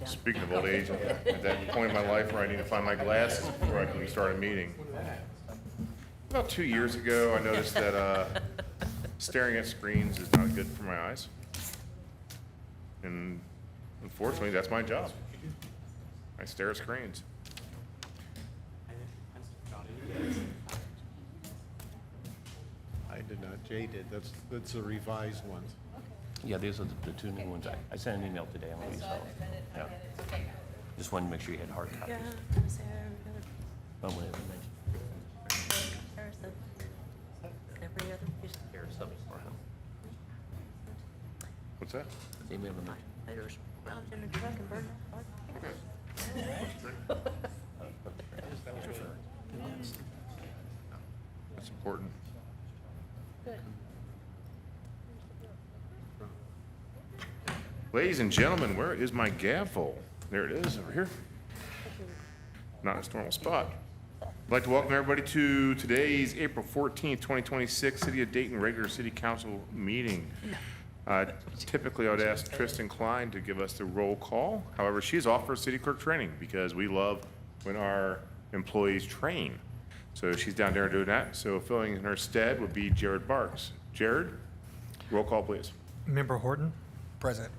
Speaking of old age, at that point in my life where I need to find my glasses before I can start a meeting. About 2 years ago, I noticed that staring at screens is not good for my eyes. And unfortunately, that's my job. I stare at screens. I did not, Jay did, that's the revised ones. Yeah, these are the two new ones. I sent an email today on these, so, yeah. Just wanted to make sure you had hard copies. Yeah, Sarah, Oh, whatever. comparison. Every other piece. Here's something for him. What's that? Email them. I just round in a truck and burn that. That's important. Good. Ladies and gentlemen, where is my gavel? There it is, over here. Not its normal spot. I'd like to welcome everybody to today's April 14th, 2026 City of Dayton Regular City Council meeting. Typically, I would ask Tristan Klein to give us the roll call. However, she's off for city clerk training because we love when our employees train. So she's down there doing that. So filling in her stead would be Jared Barks. Jared, roll call, please. Member Horton, Present.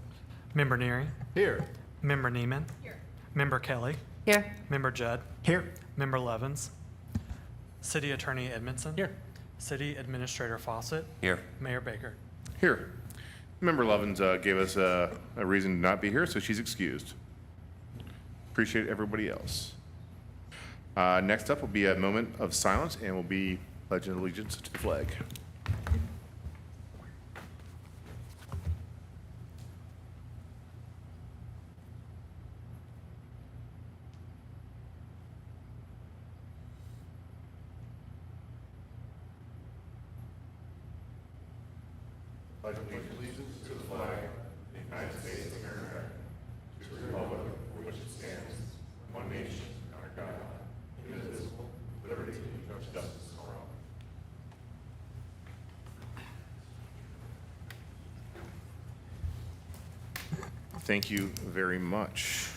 Member Neary, Here. Member Neiman. Here. Member Kelly, Here. Member Judd, Here. Member Levens, City Attorney Edmondson. Here. City Administrator Fawcett, Here. Mayor Baker. Here. Member Levens gave us a reason to not be here, so she's excused. Appreciate everybody else. Next up will be a moment of silence, and will be pledge of allegiance to the flag. Thank you very much.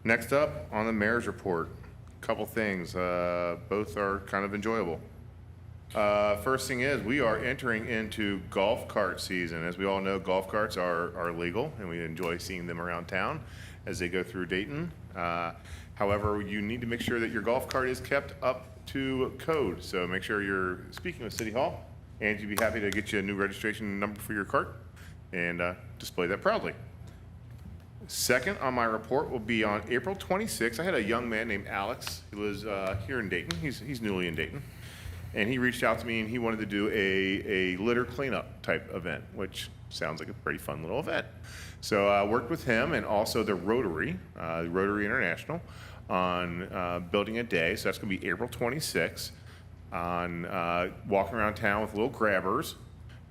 Next up on the mayor's report, couple things. Both are kind of enjoyable. First thing is, we are entering into golf cart season. As we all know, golf carts are legal, and we enjoy seeing them around town as they go through Dayton. However, you need to make sure that your golf cart is kept up to code. So make sure you're speaking with City Hall, and you'd be happy to get you a new registration number for your cart and display that proudly. Second on my report will be on April 26th. I had a young man named Alex who was here in Dayton. He's newly in Dayton. And he reached out to me and he wanted to do a litter cleanup type event, which sounds like a pretty fun little event. So I worked with him and also the Rotary International, on building a day. So that's going to be April 26th on walking around town with little grabbers.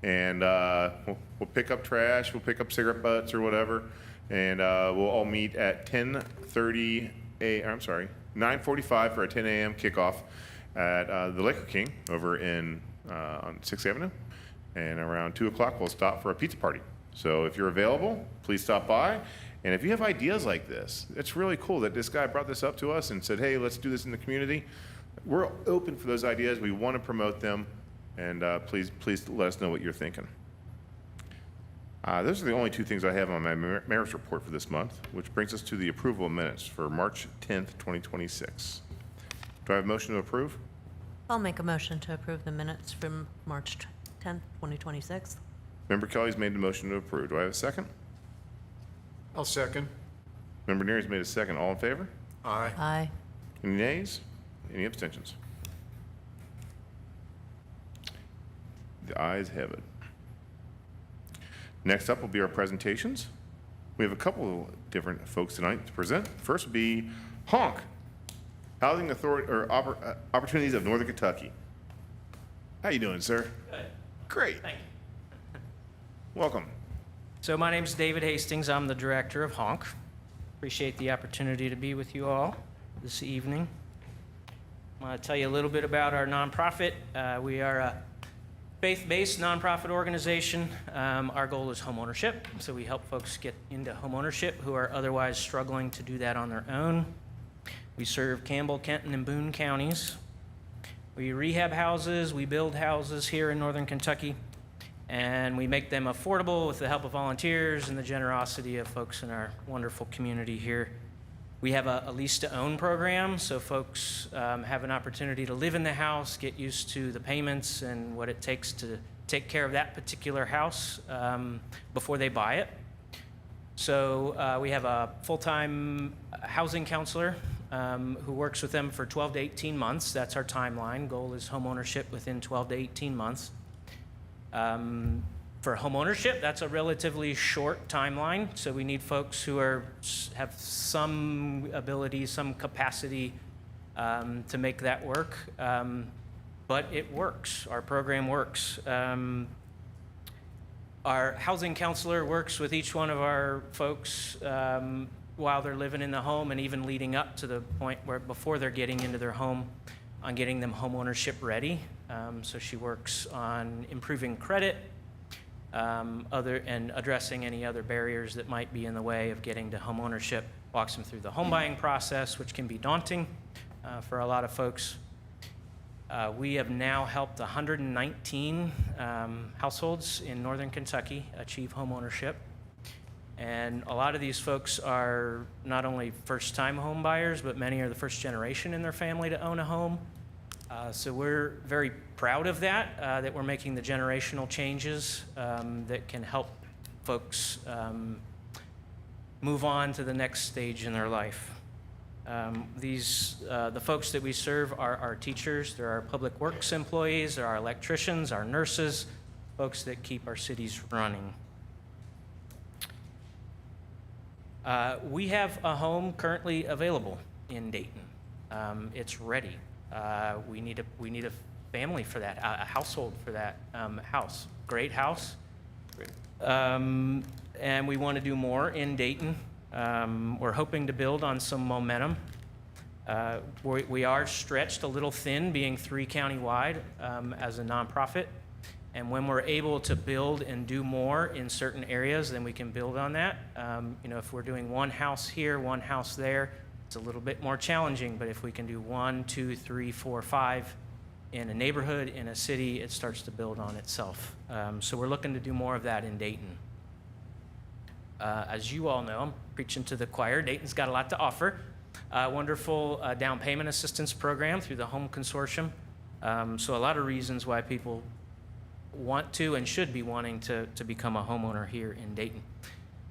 And we'll pick up trash, we'll pick up cigarette butts or whatever. And we'll all meet at 9:45 for a 10 a.m. kickoff at the Liquor King over on 6th Avenue. And around 2 o'clock, we'll stop for a pizza party. So if you're available, please stop by. And if you have ideas like this, it's really cool that this guy brought this up to us and said, hey, let's do this in the community. We're open for those ideas. We want to promote them. And please let us know what you're thinking. Those are the only two things I have on my mayor's report for this month, which brings us to the approval of minutes for March 10th, 2026. Do I have a motion to approve? I'll make a motion to approve the minutes from March 10th, 2026. Member Kelly's made the motion to approve. Do I have a second? I'll second. Member Neary's made a second. All in favor? Aye. Aye. Any nays? Any abstentions? The ayes have it. Next up will be our presentations. We have a couple of different folks tonight to present. First will be HONK, Housing Authority or Opportunities of Northern Kentucky. How you doing, sir? Good. Great. Thank you. Welcome. So my name is David Hastings. I'm the director of HONK. Appreciate the opportunity to be with you all this evening. I'm going to tell you a little bit about our nonprofit. We are a faith-based nonprofit organization. Our goal is homeownership, so we help folks get into homeownership who are otherwise struggling to do that on their own. We serve Campbell, Kenton, and Boone counties. We rehab houses, we build houses here in Northern Kentucky, and we make them affordable with the help of volunteers and the generosity of folks in our wonderful community here. We have a lease-to-own program, so folks have an opportunity to live in the house, get used to the payments and what it takes to take care of that particular house before they buy it. So we have a full-time housing counselor who works with them for 12 to 18 months. That's our timeline. Goal is homeownership within 12 to 18 months. For homeownership, that's a relatively short timeline, so we need folks who have some ability, some capacity to make that work. But it works. Our program works. Our housing counselor works with each one of our folks while they're living in the home and even leading up to the point where before they're getting into their home on getting them homeownership ready. So she works on improving credit, and addressing any other barriers that might be in the way of getting to homeownership, walks them through the home buying process, which can be daunting for a lot of folks. We have now helped 119 households in Northern Kentucky achieve homeownership. And a lot of these folks are not only first-time home buyers, but many are the first generation in their family to own a home. So we're very proud of that, that we're making the generational changes that can help folks move on to the next stage in their life. The folks that we serve are our teachers, they're our public works employees, they're our electricians, our nurses, folks that keep our cities running. We have a home currently available in Dayton. It's ready. We need a family for that, a household for that house. Great house. And we want to do more in Dayton. We're hoping to build on some momentum. We are stretched a little thin, being 3 county-wide as a nonprofit. And when we're able to build and do more in certain areas, then we can build on that. If we're doing one house here, one house there, it's a little bit more challenging, but if we can do 1, 2, 3, 4, 5 in a neighborhood, in a city, it starts to build on itself. So we're looking to do more of that in Dayton. As you all know, I'm preaching to the choir. Dayton's got a lot to offer. Wonderful down payment assistance program through the Home Consortium. So a lot of reasons why people want to and should be wanting to become a homeowner here in Dayton.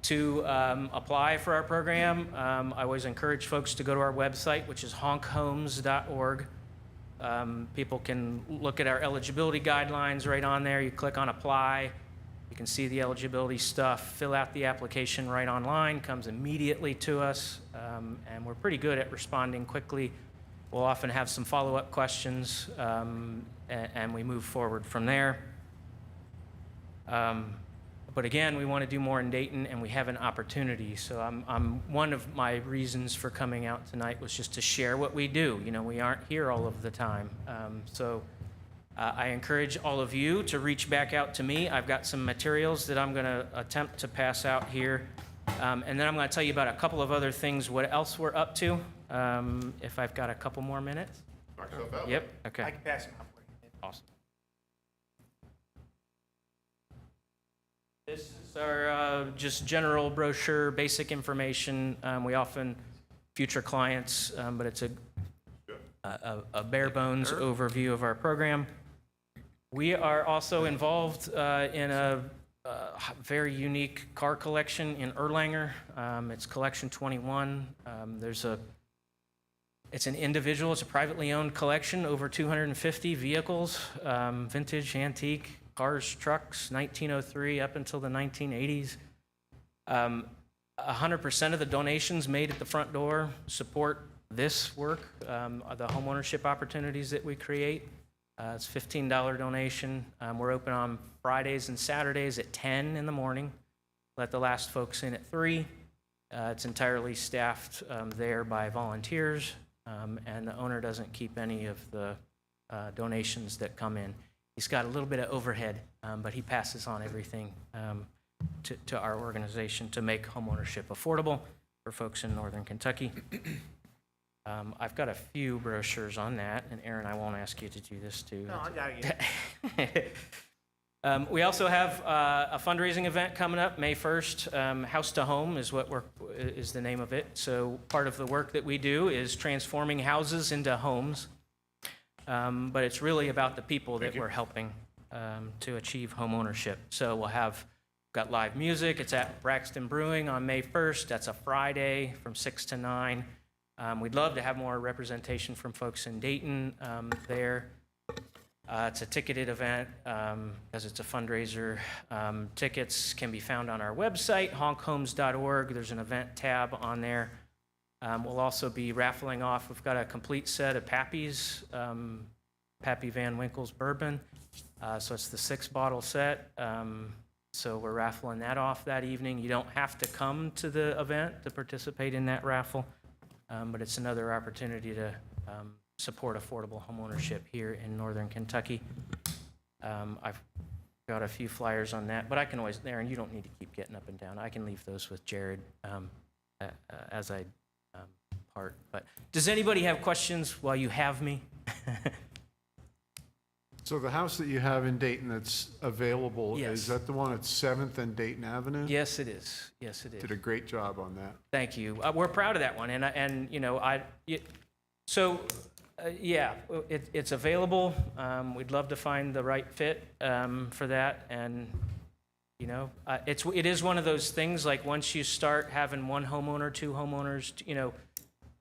To apply for our program, I always encourage folks to go to our website, which is honkhomes.org. People can look at our eligibility guidelines right on there. You click on apply. You can see the eligibility stuff, fill out the application right online, comes immediately to us, and we're pretty good at responding quickly. We'll often have some follow-up questions, and we move forward from there. But again, we want to do more in Dayton, and we have an opportunity. So one of my reasons for coming out tonight was just to share what we do. We aren't here all of the time. I encourage all of you to reach back out to me. I've got some materials that I'm going to attempt to pass out here. And then I'm going to tell you about a couple of other things, what else we're up to, if I've got a couple more minutes. Knock yourself out. Yep, okay. I can pass them out for you. Awesome. This is our just general brochure, basic information. We often future clients, but it's a bare bones overview of our program. We are also involved in a very unique car collection in Erlanger. It's Collection 21. It's an individual, it's a privately owned collection, over 250 vehicles, vintage, antique, cars, trucks, 1903 up until the 1980s. 100% of the donations made at the front door support this work, the homeownership opportunities that we create. It's a $15 donation. We're open on Fridays and Saturdays at 10 in the morning. Let the last folks in at 3. It's entirely staffed there by volunteers, and the owner doesn't keep any of the donations that come in. He's got a little bit of overhead, but he passes on everything to our organization to make homeownership affordable for folks in northern Kentucky. I've got a few brochures on that, and Aaron, I won't ask you to do this too. No, I got you. We also have a fundraising event coming up May 1st. House to Home is is the name of it. So part of the work that we do is transforming houses into homes, but it's really about the people that we're helping to achieve home ownership. So got live music. It's at Braxton Brewing on May 1st. That's a Friday from 6 to 9. We'd love to have more representation from folks in Dayton there. It's a ticketed event because it's a fundraiser. Tickets can be found on our website, honkhomes.org. There's an event tab on there. We'll also be raffling off. We've got a complete set of Pappy's, Pappy Van Winkle's bourbon. So it's the 6-bottle set. So we're raffling that off that evening. You don't have to come to the event to participate in that raffle, but it's another opportunity to support affordable homeownership here in northern Kentucky. I've got a few flyers on that, but I can always, Aaron, you don't need to keep getting up and down. I can leave those with Jared as I part. But does anybody have questions while you have me? So the house that you have in Dayton that's available, Yes. is that the one at 7th and Dayton Avenue? Yes, it is. Yes, it is. Did a great job on that. Thank you. We're proud of that one, it's available. We'd love to find the right fit for that, and it is one of those things. Like once you start having one homeowner, two homeowners,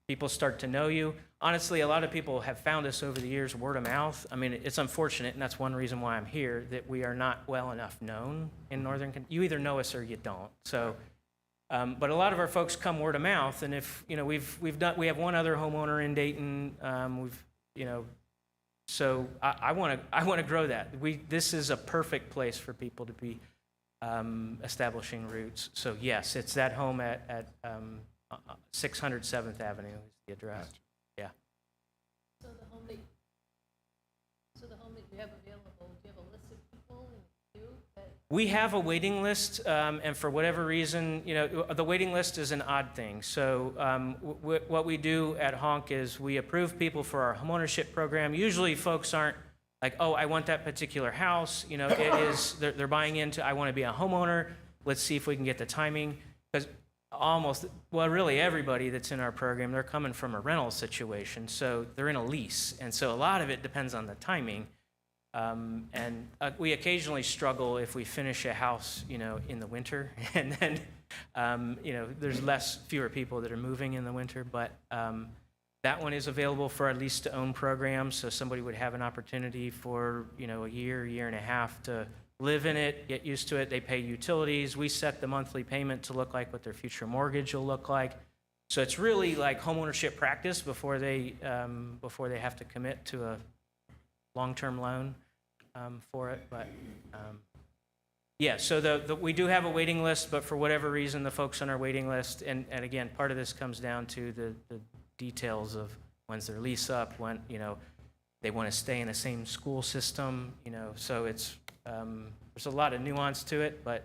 people start to know you. Honestly, a lot of people have found us over the years word of mouth. I mean, it's unfortunate, and that's one reason why I'm here, that we are not well enough known in northern Kentucky. You either know us or you don't. So. But a lot of our folks come word of mouth, and if we have one other homeowner in Dayton. So I want to grow that. This is a perfect place for people to be establishing roots. So yes, it's that home at 600 7th Avenue is the address. Yeah. So the home that you have available, do you have a list of people in the queue that? We have a waiting list, and for whatever reason, the waiting list is an odd thing. So what we do at Honk is we approve people for our homeownership program. Usually folks aren't like, oh, I want that particular house. It is, they're buying into, I want to be a homeowner. Let's see if we can get the timing. Because really everybody that's in our program, they're coming from a rental situation. So they're in a lease. And so a lot of it depends on the timing. And we occasionally struggle if we finish a house, in the winter, and then, there's fewer people that are moving in the winter. But that one is available for our lease-to-own program, so somebody would have an opportunity for, a year and a half to live in it, get used to it. They pay utilities. We set the monthly payment to look like what their future mortgage will look like. So it's really like homeownership practice before they have to commit to a long-term loan for it. But so we do have a waiting list, but for whatever reason, the folks on our waiting list, and again, part of this comes down to the details of when's their lease up, when they want to stay in the same school system, so it's there's a lot of nuance to it, but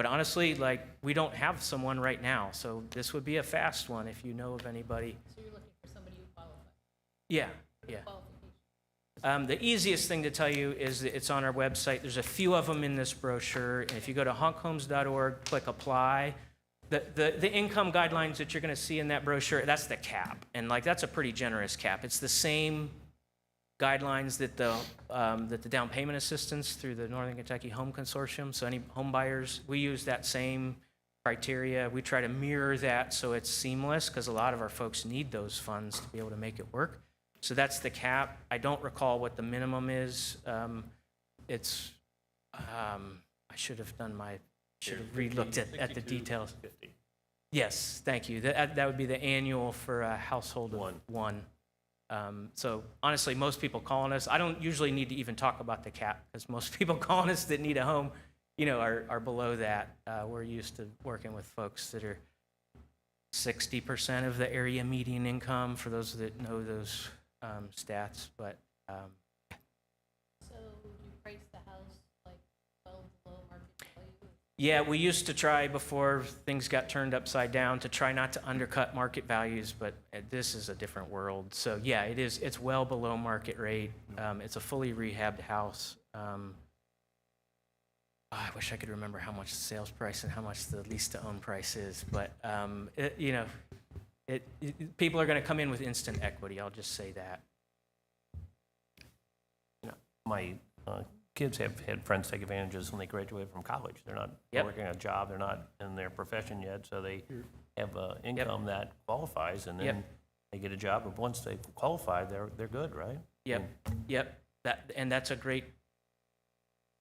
honestly, like, we don't have someone right now, so this would be a fast one if you know of anybody. So you're looking for somebody who qualifies? Yeah. Qualification. The easiest thing to tell you is that it's on our website. There's a few of them in this brochure, and if you go to honkhomes.org, click apply, the income guidelines that you're going to see in that brochure, that's the cap, and that's a pretty generous cap. It's the same guidelines that the down payment assistance through the Northern Kentucky Home Consortium. So any home buyers, we use that same criteria. We try to mirror that so it's seamless, because a lot of our folks need those funds to be able to make it work. So that's the cap. I don't recall what the minimum is. I should have re-looked at the details. 50. Yes, thank you. That would be the annual for a household of one. So honestly, most people calling us, I don't usually need to even talk about the cap, because most people calling us that need a home, are below that. We're used to working with folks that are 60% of the area median income, for those that know those stats. But So Yeah, we used to try before things got turned upside down to try not to undercut market values, but this is a different world. So yeah, it's well below market rate. It's a fully rehabbed house. I wish I could remember how much the sales price and how much the lease to own price is, but people are going to come in with instant equity. I'll just say that. My kids have had friends take advantages when they graduate from college. They're not Yep. working a job, they're not in their profession yet, so they have income that qualifies, and then Yep. they get a job, but once they qualify, they're good, right? Yep, yep. That's a great.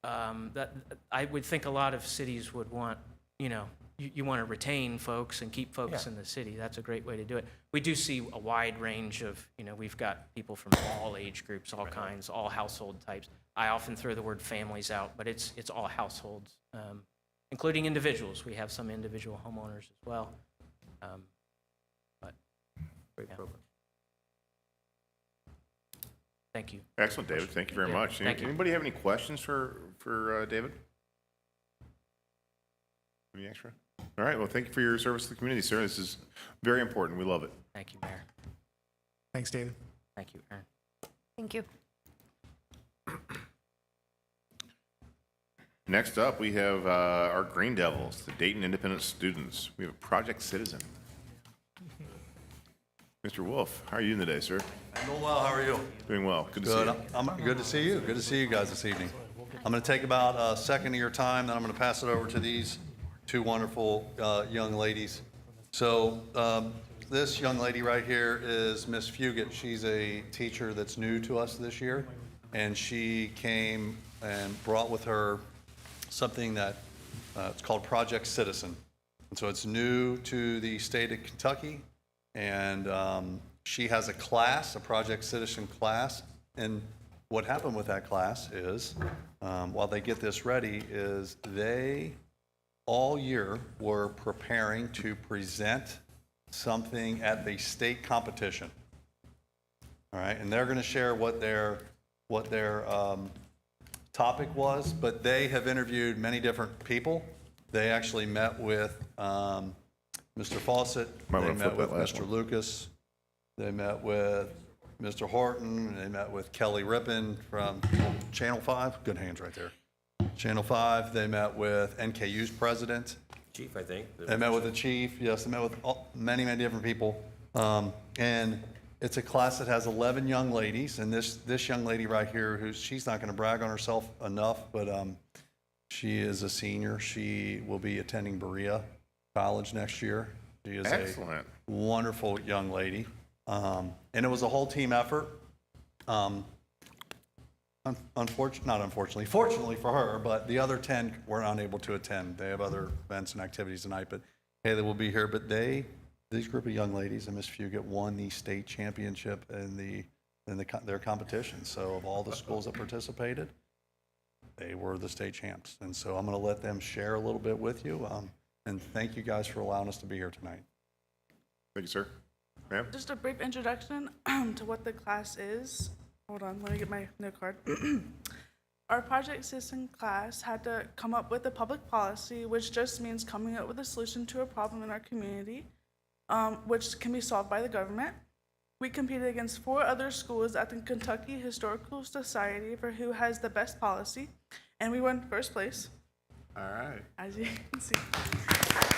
That I would think a lot of cities would want. You want to retain folks and keep folks Yeah. in the city. That's a great way to do it. We do see a wide range of. We've got people from all age groups, all kinds, all household types. I often throw the word families out, but it's all households, including individuals. We have some individual homeowners as well. But Great Yeah. program. thank you. Excellent, David. Thank you very Yeah, much. thank you. Anybody have any questions for David? Any extra? All right. Well, thank you for your service to the community, sir. This is very important. We love it. Thank you, Mayor. Thanks, David. Thank you, Aaron. Thank you. Next up, we have our Green Devils, the Dayton Independent Students. We have a Project Citizen. Mr. Wolf, how are you today, sir? I'm doing well. How are you? Doing well. Good to see Good. you. I'm good to see you. Good to see you guys this evening. I'm going to take about a second of your time, then I'm going to pass it over to these two wonderful young ladies. So this young lady right here is Miss Fugit. She's a teacher that's new to us this year, and she came and brought with her something that it's called Project Citizen. And so it's new to the state of Kentucky, and she has a class, a Project Citizen class. And what happened with that class is, while they get this ready, is they all year were preparing to present something at the state competition. All right, and they're going to share what their topic was, but they have interviewed many different people. They actually met with Mr. Fawcett, Might they wanna met flip with that last Mr. one. Lucas, they met with Mr. Horton, they met with Kelly Rippon from Channel 5, good hands right there. Channel 5, they met with NKU's president, Chief, I think. they met with the chief, yes, they met with many, many different people. And it's a class that has 11 young ladies, and this young lady right here, she's not going to brag on herself enough, but she is a senior. She will be attending Berea College next year. She is Excellent. a wonderful young lady. And it was a whole team effort. Fortunately for her, but the other 10 were unable to attend. They have other events and activities tonight, but hey, they will be here. But these group of young ladies and Miss Fugit won the state championship in their competition. So of all the schools that participated, they were the state champs. And so I'm going to let them share a little bit with you. And thank you guys for allowing us to be here tonight. Thank you, sir. Ma'am? Just a brief introduction to what the class is. Hold on, let me get my note card. Our Project Citizen class had to come up with a public policy, which just means coming up with a solution to a problem in our community, which can be solved by the government. We competed against 4 other schools at the Kentucky Historical Society for who has the best policy, and we won first place, All right. as you can see.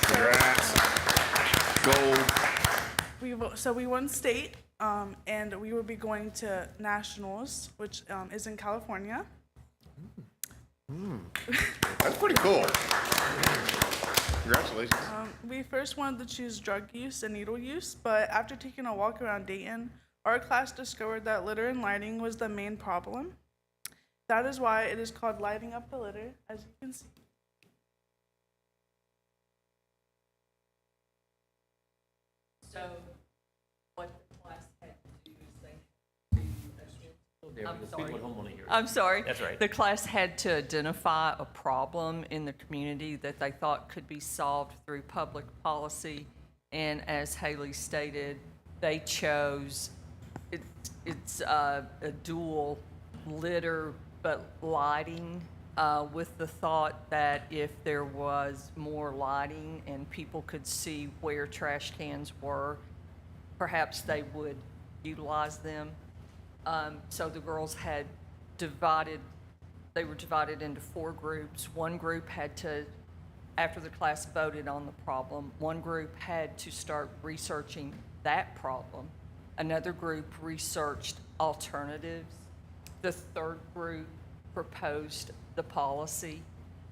Congrats. Gold. We won state, and we will be going to nationals, which is in California. That's pretty cool. Congratulations. We first wanted to choose drug use and needle use, but after taking a walk around Dayton, our class discovered that litter and lighting was the main problem. That is why it is called Lighting Up the Litter, as you can see. So what the class had to do is I'm sorry. That's right. The class had to identify a problem in the community that they thought could be solved through public policy. And as Haley stated, they chose, it's a dual litter but lighting with the thought that if there was more lighting and people could see where trash cans were, perhaps they would utilize them. So the girls had they were divided into 4 groups. One group had to, after the class voted on the problem, one group had to start researching that problem. Another group researched alternatives. The third group proposed the policy.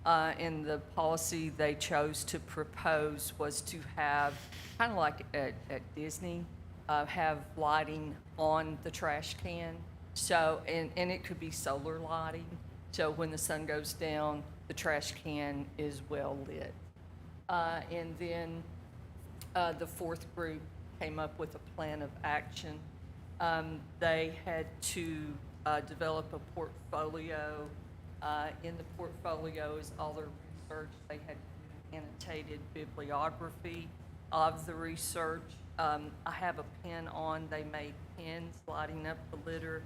And the policy they chose to propose was to have, kind of like at Disney, have lighting on the trash can. So, and it could be solar lighting. So when the sun goes down, the trash can is well lit. And then the 4th group came up with a plan of action. They had to develop a portfolio. In the portfolio is all their research. They had annotated bibliography of the research. I have a pen on. They made pens lighting up the litter,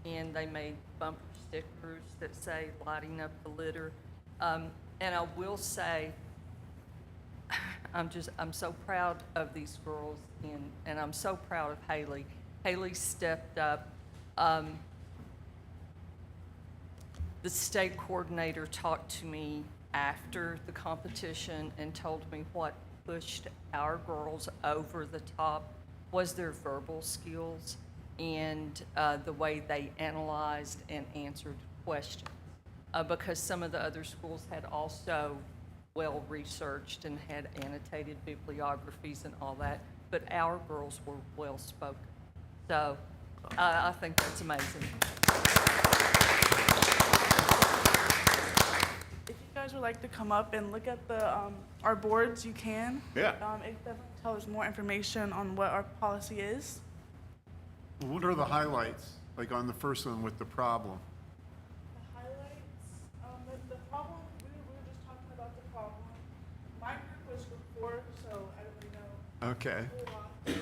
and they made bumper stickers that say lighting up the litter. And I will say, I'm so proud of these girls, and I'm so proud of Haley. Haley stepped up. The state coordinator talked to me after the competition and told me what pushed our girls over the top was their verbal skills and the way they analyzed and answered questions. Because some of the other schools had also well researched and had annotated bibliographies and all that, but our girls were well spoken. So I think that's amazing. If you guys would like to come up and look at the our boards, you can. Yeah. It definitely tells more information on what our policy is. What are the highlights, like on the first one with the problem? The highlights, the problem, we were just talking about the problem. My group was before, so I don't really know Okay. a whole lot, but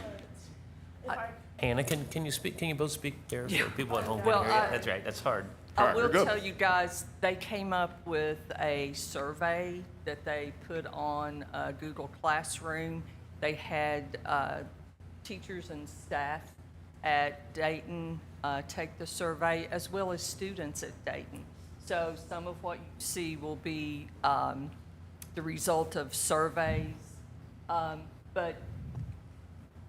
if I Hannah, can you both speak there so people at home Well, can hear you? That's right, that's hard. I will you're good. tell you guys, they came up with a survey that they put on Google Classroom. They had teachers and staff at Dayton take the survey, as well as students at Dayton. So some of what you see will be the result of surveys, but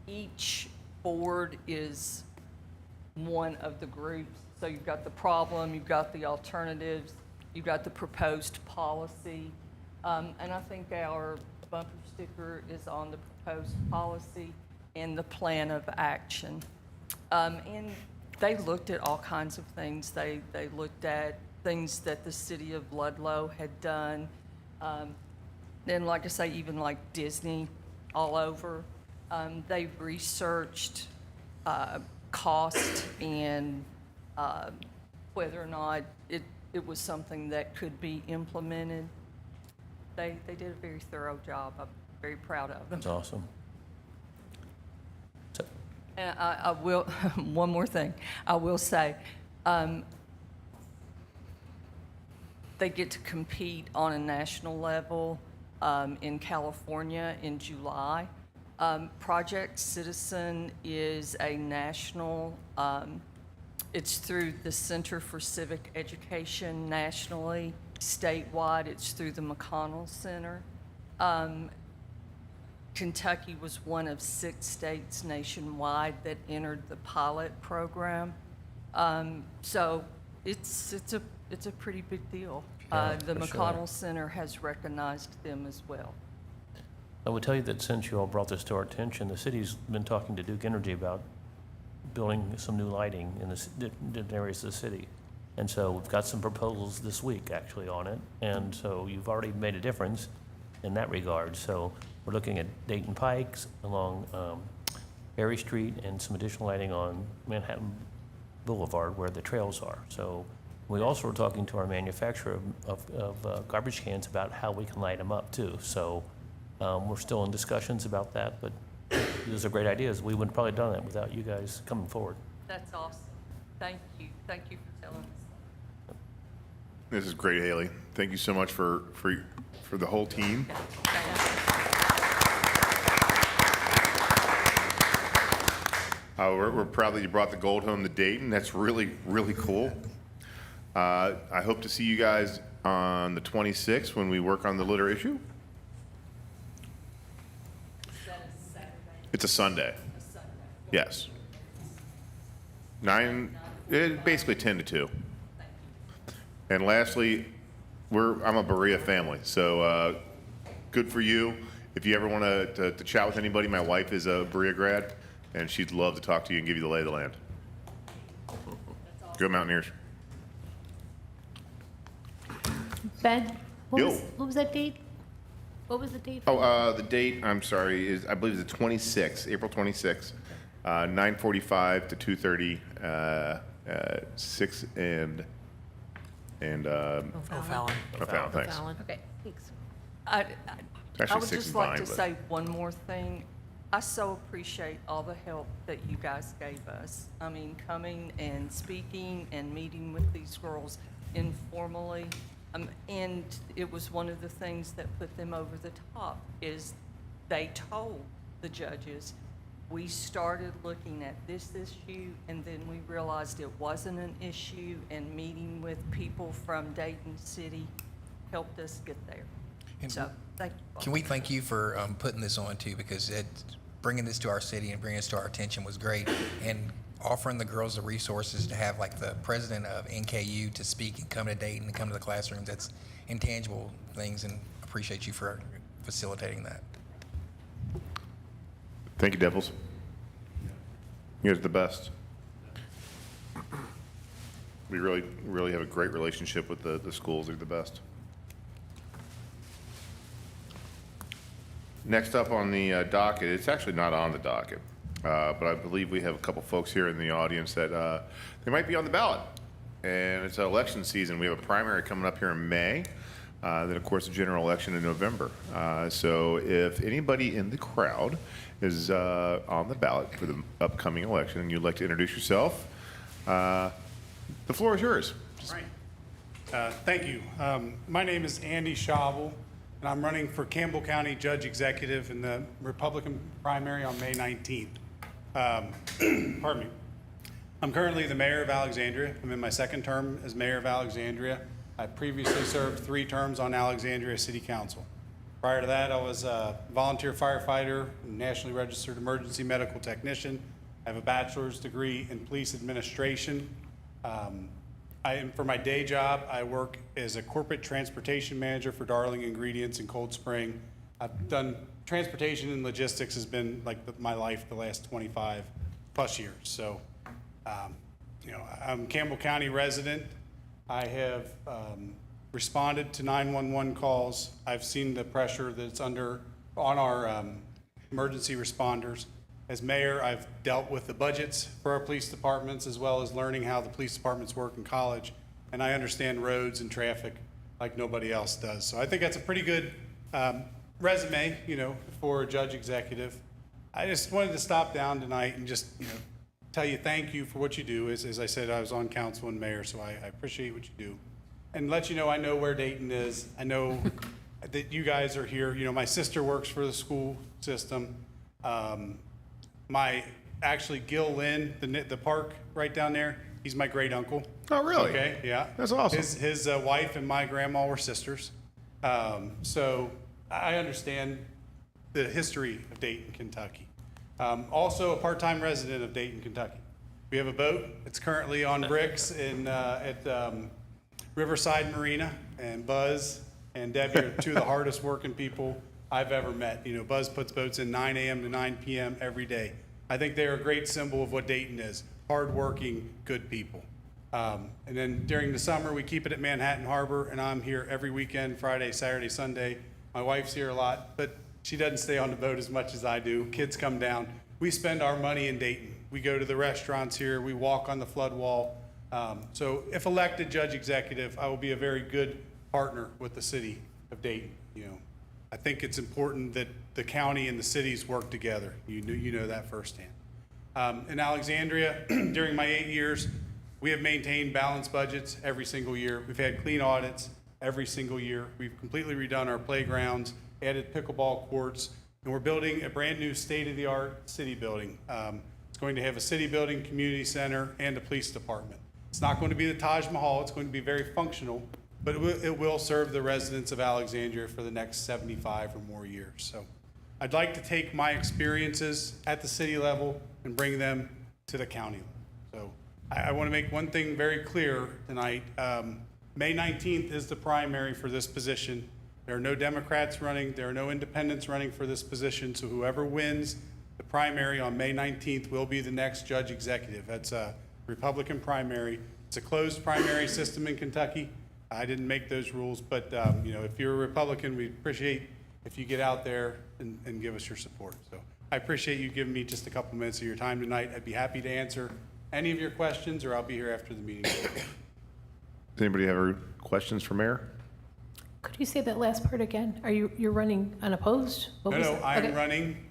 each board is one of the groups. So you've got the problem, you've got the alternatives, you've got the proposed policy. And I think our bumper sticker is on the proposed policy and the plan of action. And they looked at all kinds of things. They looked at things that the city of Ludlow had done. And like I say, even like Disney all over. They researched cost and whether or not it was something that could be implemented. They did a very thorough job. I'm very proud of them. That's awesome. So, And I will, one more thing, I will say, they get to compete on a national level in California in July. Project Citizen is a national, it's through the Center for Civic Education nationally, statewide, it's through the McConnell Center. Kentucky was one of 6 states nationwide that entered the pilot program. So it's a pretty big deal. Yeah, The for sure. McConnell Center has recognized them as well. I would tell you that since you all brought this to our attention, the city's been talking to Duke Energy about building some new lighting in the different areas of the city. And so we've got some proposals this week actually on it. And so you've already made a difference in that regard. So we're looking at Dayton Pikes along Berry Street and some additional lighting on Manhattan Boulevard where the trails are. So we also were talking to our manufacturer of garbage cans about how we can light them up too. So we're still in discussions about that, but those are great ideas. We wouldn't probably done that without you guys coming forward. That's awesome. Thank you. Thank you for telling us. This is great, Haley. Thank you so much for the whole team. We're proud that you brought the gold home to Dayton. That's really, really cool. I hope to see you guys on the 26th when we work on the litter issue. It's a Sunday. Yes. Basically 10 to 2. And lastly, I'm a Berea family, so good for you. If you ever want to chat with anybody, my wife is a Berea grad, and she'd love to talk to you and give you the lay of the land. Go Mountaineers. Ben, what Yo. what was that date? What was the date? Oh, the date, I'm sorry, is, I believe it's the 26th, April 26th, 9:45 to 2:30, 6 and O'Fallon. O'Fallon, thanks. Fallon. Okay, thanks. I Actually, would 6 just and like Vine, to but- say one more thing. I so appreciate all the help that you guys gave us. I mean, coming and speaking and meeting with these girls informally. And it was one of the things that put them over the top, is they told the judges, we started looking at this issue, and then we realized it wasn't an issue, and meeting with people from Dayton City helped us get there. And So, thank you. Can we thank you for putting this on too, because bringing this to our city and bringing this to our attention was great, and offering the girls the resources to have like the president of NKU to speak and come to Dayton and come to the classrooms. That's intangible things, and appreciate you for facilitating that. Thank you, Devils. You guys are the best. We really, really have a great relationship with the schools. They're the best. Next up on the docket, it's actually not on the docket, but I believe we have a couple folks here in the audience that they might be on the ballot. And it's election season. We have a primary coming up here in May, then of course a general election in November. So if anybody in the crowd is on the ballot for the upcoming election and you'd like to introduce yourself, the floor is yours. Right. Thank you. My name is Andy Schaubel, and I'm running for Campbell County Judge Executive in the Republican primary on May 19th. Pardon me. I'm currently the mayor of Alexandria. I'm in my second term as mayor of Alexandria. I previously served 3 terms on Alexandria City Council. Prior to that, I was a volunteer firefighter, nationally registered emergency medical technician. I have a bachelor's degree in police administration. For my day job, I work as a corporate transportation manager for Darling Ingredients in Cold Spring. I've done transportation and logistics has been like my life the last 25 plus years. So, I'm a Campbell County resident. I have responded to 911 calls. I've seen the pressure that's on our emergency responders. As mayor, I've dealt with the budgets for our police departments, as well as learning how the police departments work in college. And I understand roads and traffic like nobody else does. So I think that's a pretty good resume, for a judge executive. I just wanted to stop down tonight and just, tell you thank you for what you do. As I said, I was on council and mayor, so I appreciate what you do. And let you know I know where Dayton is. I know that you guys are here. My sister works for the school system. Gil Lynn, the park right down there, he's my great uncle. Oh, really? Okay, yeah. That's awesome. His wife and my grandma were sisters. So I understand the history of Dayton, Kentucky. Also a part-time resident of Dayton, Kentucky. We have a boat. It's currently on bricks at Riverside Marina, and Buzz and Debbie are 2 of the hardest working people I've ever met. Buzz puts boats in 9 a.m. to 9 p.m. every day. I think they're a great symbol of what Dayton is, hardworking, good people. And then during the summer, we keep it at Manhattan Harbor, and I'm here every weekend, Friday, Saturday, Sunday. My wife's here a lot, but she doesn't stay on the boat as much as I do. Kids come down. We spend our money in Dayton. We go to the restaurants here. We walk on the flood wall. So if elected judge executive, I will be a very good partner with the city of Dayton. I think it's important that the county and the cities work together. You know that firsthand. In Alexandria, during my 8 years, We have maintained balanced budgets every single year. We've had clean audits every single year. We've completely redone our playgrounds, added pickleball courts, and we're building a brand-new state-of-the-art city building. It's going to have a city building, community center, and a police department. It's not going to be the Taj Mahal. It's going to be very functional, but it will serve the residents of Alexandria for the next 75 or more years. So I'd like to take my experiences at the city level and bring them to the county level. So I want to make one thing very clear tonight. May 19th is the primary for this position. There are no Democrats running. There are no independents running for this position. So whoever wins the primary on May 19th will be the next judge executive. That's a Republican primary. It's a closed primary system in Kentucky. I didn't make those rules, but you know, if you're a Republican, we appreciate if you get out there and give us your support. So I appreciate you giving me just a couple minutes of your time tonight. I'd be happy to answer any of your questions, or I'll be here after the meeting. Does anybody have any questions for Mayor? Could you say that last part again? You're running unopposed? What No, was no, it? I'm Okay. running.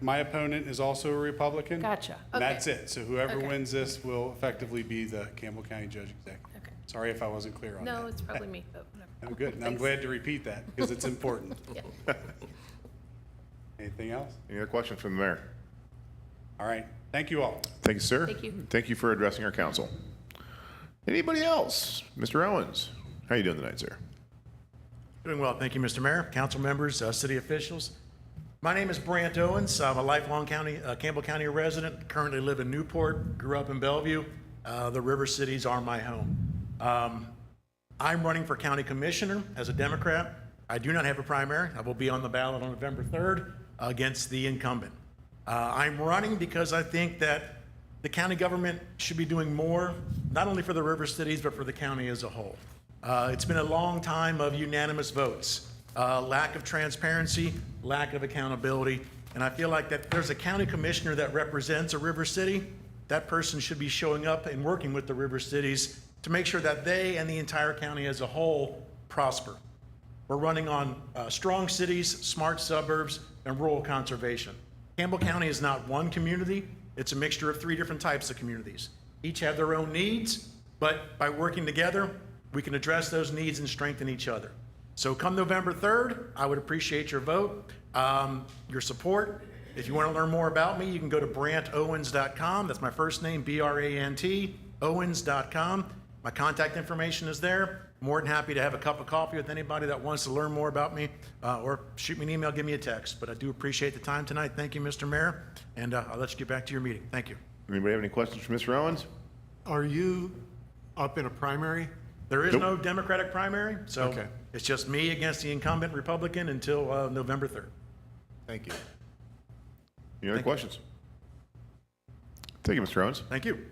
My opponent is also a Republican. Gotcha. And Okay. that's it. So whoever Okay. wins this will effectively be the Campbell County Judge Executive. Okay. Sorry if I wasn't clear on that. No, it's probably me, but whatever. I'm good. And I'm Thanks. glad to repeat that because it's important. Yeah. Anything else? Any other questions from the mayor? All right. Thank you all. Thank you, sir. Thank you. Thank you for addressing our council. Anybody else? Mr. Owens, how you doing tonight, sir? Doing well, thank you, Mr. Mayor, council members, city officials. My name is Brant Owens. I'm a lifelong Campbell County resident, currently live in Newport, grew up in Bellevue. The River Cities are my home. I'm running for county commissioner as a Democrat. I do not have a primary. I will be on the ballot on November 3rd against the incumbent. I'm running because I think that the county government should be doing more, not only for the River Cities, but for the county as a whole. It's been a long time of unanimous votes, lack of transparency, lack of accountability, and I feel like that there's a county commissioner that represents a river city. That person should be showing up and working with the river cities to make sure that they and the entire county as a whole prosper. We're running on strong cities, smart suburbs, and rural conservation. Campbell County is not one community. It's a mixture of 3 different types of communities. Each have their own needs, but by working together, we can address those needs and strengthen each other. So come November 3rd, I would appreciate your vote, your support. If you want to learn more about me, you can go to brantowens.com. That's my first name, B-R-A-N-T, owens.com. My contact information is there. More than happy to have a cup of coffee with anybody that wants to learn more about me, or shoot me an email, give me a text. But I do appreciate the time tonight. Thank you, Mr. Mayor, and I'll let you get back to your meeting. Thank you. Anybody have any questions for Mr. Owens? Are you up in a primary? There is Nope. no Democratic primary, so Okay. it's just me against the incumbent Republican until November 3rd. Thank you. Any other questions? Thank you, Mr. Owens. Thank you.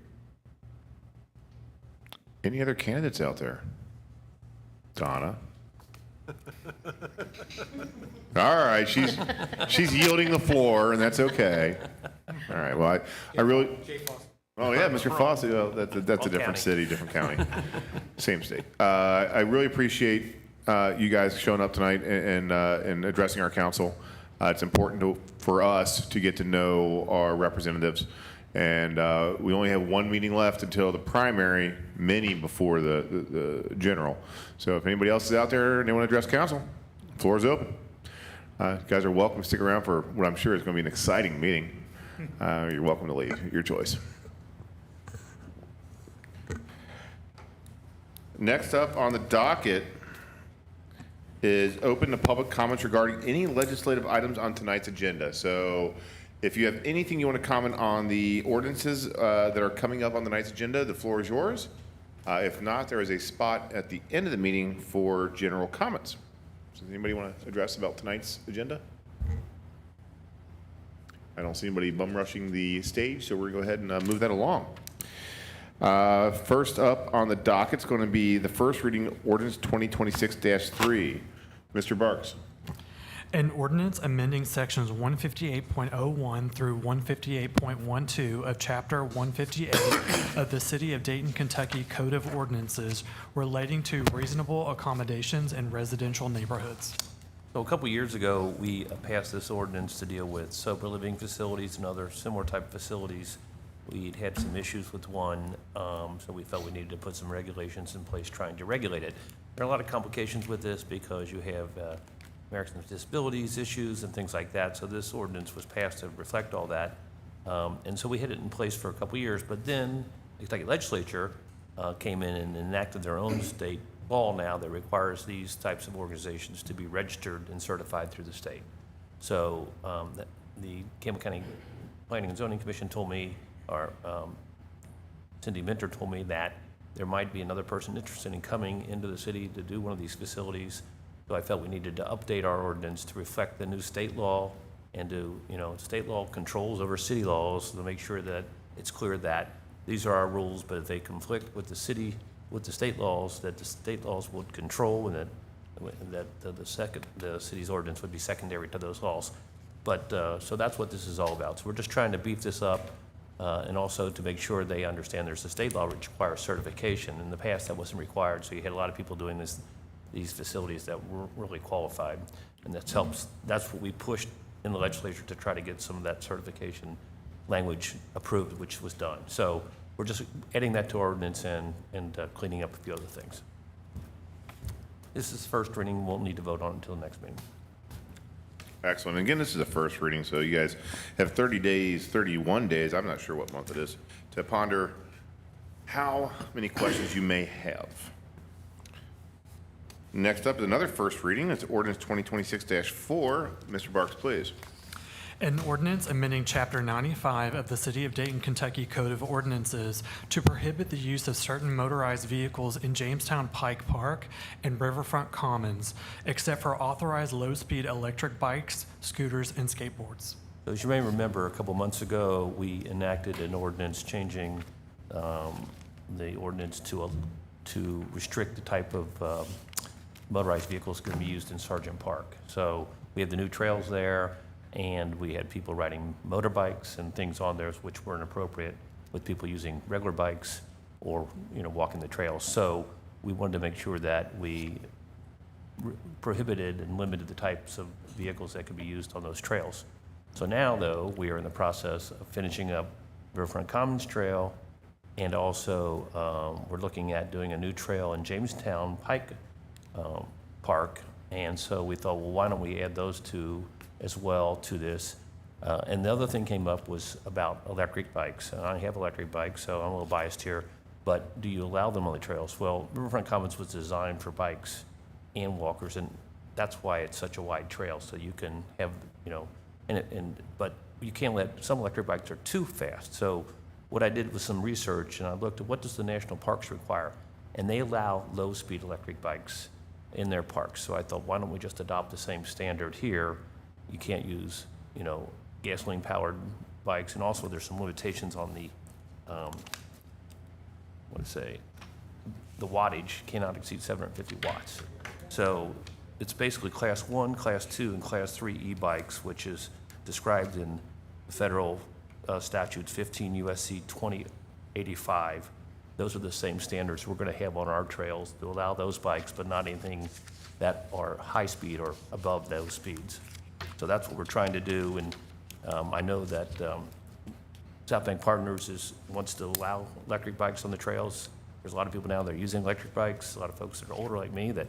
Any other candidates out there? Donna? All right, she's yielding the floor, and that's okay. All right, well, I really. Oh, yeah, Mr. Fossey, well, that's a different county. city, different county, same state. I really appreciate you guys showing up tonight and addressing our council. It's important for us to get to know our representatives. And we only have one meeting left until the primary, many before the general. So if anybody else is out there and they want to address council, the floor is open. You guys are welcome to stick around for what I'm sure is going to be an exciting meeting. You're welcome to leave, your choice. Next up on the docket is open to public comments regarding any legislative items on tonight's agenda. So if you have anything you want to comment on the ordinances that are coming up on tonight's agenda, the floor is yours. If not, there is a spot at the end of the meeting for general comments. Does anybody want to address about tonight's agenda? I don't see anybody bum rushing the stage, so we're going to go ahead and move that along. First up on the docket is going to be the first reading ordinance 2026-3. Mr. Barks. An ordinance amending sections 158.01 through 158.12 of Chapter 158 of the City of Dayton, Kentucky Code of Ordinances relating to reasonable accommodations in residential neighborhoods. So a couple years ago, we passed this ordinance to deal with sober living facilities and other similar type facilities We'd had some issues with one, so we felt we needed to put some regulations in place trying to regulate it. There are a lot of complications with this because you have Americans with disabilities issues and things like that, so this ordinance was passed to reflect all that. And so we had it in place for a couple of years, but then the Kentucky legislature came in and enacted their own state law now that requires these types of organizations to be registered and certified through the state. So the Campbell County Planning and Zoning Commission told me, or Cindy Minter told me that there might be another person interested in coming into the city to do one of these facilities. So I felt we needed to update our ordinance to reflect the new state law and to, state law controls over city laws to make sure that it's clear that these are our rules, but if they conflict with the state laws, that the state laws would control and that the city's ordinance would be secondary to those laws. But, so that's what this is all about. So we're just trying to beef this up and also to make sure they understand there's a state law which requires certification. In the past, that wasn't required, so you had a lot of people doing these facilities that were really qualified. And that's what we pushed in the legislature to try to get some of that certification language approved, which was done. So we're just adding that to our ordinance and cleaning up a few other things. This is first reading. Won't need to vote on it until the next meeting. Excellent. Again, this is a first reading, so you guys have 31 days, I'm not sure what month it is, to ponder how many questions you may have. Next up is another first reading. It's ordinance 2026-4. Mr. Barks, please. An ordinance amending Chapter 95 of the City of Dayton, Kentucky Code of Ordinances to prohibit the use of certain motorized vehicles in Jamestown Pike Park and Riverfront Commons, except for authorized low-speed electric bikes, scooters, and skateboards. So as you may remember, a couple months ago, we enacted an ordinance changing the ordinance to restrict the type of motorized vehicles going to be used in Sergeant Park. So we have the new trails there, and we had people riding motorbikes and things on there which weren't appropriate with people using regular bikes or walking the trails. So we wanted to make sure that we prohibited and limited the types of vehicles that could be used on those trails. So now, though, we are in the process of finishing up Riverfront Commons Trail, and also we're looking at doing a new trail in Jamestown Pike Park. And so we thought, well, why don't we add those two as well to this? And the other thing came up was about electric bikes. And I have electric bikes, so I'm a little biased here, but do you allow them on the trails? Well, Riverfront Commons was designed for bikes and walkers, and that's why it's such a wide trail, so you can have, but you can't some electric bikes are too fast. So what I did was some research, and I looked at what does the national parks require, and they allow low-speed electric bikes in their parks. So I thought, why don't we just adopt the same standard here? You can't use, gasoline-powered bikes, and also there's some limitations on the, the wattage cannot exceed 750 watts. So it's basically Class 1, Class 2, and Class 3 e-bikes, which is described in the federal statutes 15 U.S.C. 2085. Those are the same standards we're going to have on our trails to allow those bikes, but not anything that are high speed or above those speeds. So that's what we're trying to do, and I know that South Bank Partners wants to allow electric bikes on the trails. There's a lot of people now that are using electric bikes, a lot of folks that are older like me that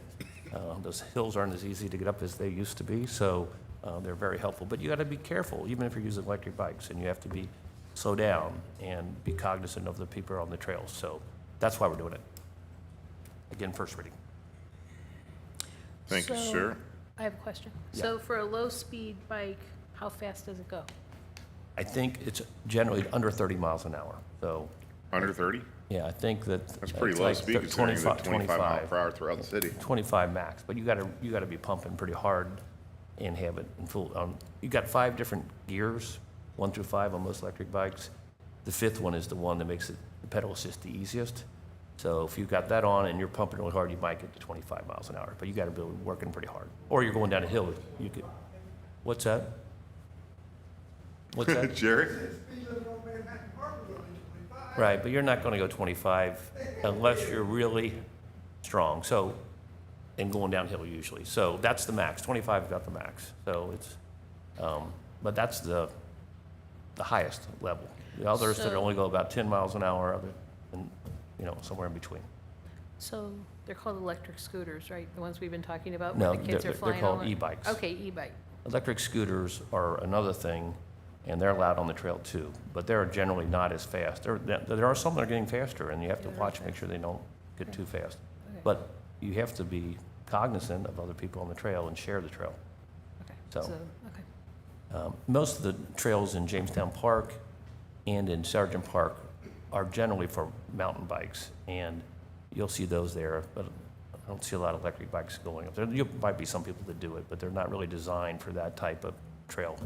those hills aren't as easy to get up as they used to be, so they're very helpful. But you got to be careful, even if you're using electric bikes, and you have to slow down and be cognizant of the people on the trails. So that's why we're doing it. Again, first reading. Thank you, sir. I have a question. Yeah. So for a low-speed bike, how fast does it go? I think it's generally under 30 miles an hour. So Under 30? yeah, I think That's it's pretty low like speed considering the 25 mile 25, per hour throughout the city. 25 max. But you got to be pumping pretty hard and have it in full. You got 5 different gears, 1 through 5 on most electric bikes. The 5th one is the one that makes the pedal assist the easiest. So if you've got that on and you're pumping really hard, you might get to 25 miles an hour. But you got to be working pretty hard. Or you're going down a hill. You could. What's that? What's that? Jerry? Right, but you're not going to go 25 unless you're really strong. So, and going downhill usually. So that's the max. 25 is about the max. So it's, but that's the highest level. The others that So- only go about 10 miles an hour, and, you know, somewhere in between. So they're called electric scooters, right? The ones we've been talking about No, where the kids they're are flying called on? e-bikes. Okay, e-bike. Electric scooters are another thing, and they're allowed on the trail too, but they're generally not as fast. There are some that are getting faster, and you have to watch, make sure they don't get too fast. Okay. But you have to be cognizant of other people on the trail and share the trail. Okay. So- Okay. Most of the trails in Jamestown Park and in Sergeant Park are generally for mountain bikes, and you'll see those there, but I don't see a lot of electric bikes going up there. You might be some people that do it, but they're not really designed for that type of travel.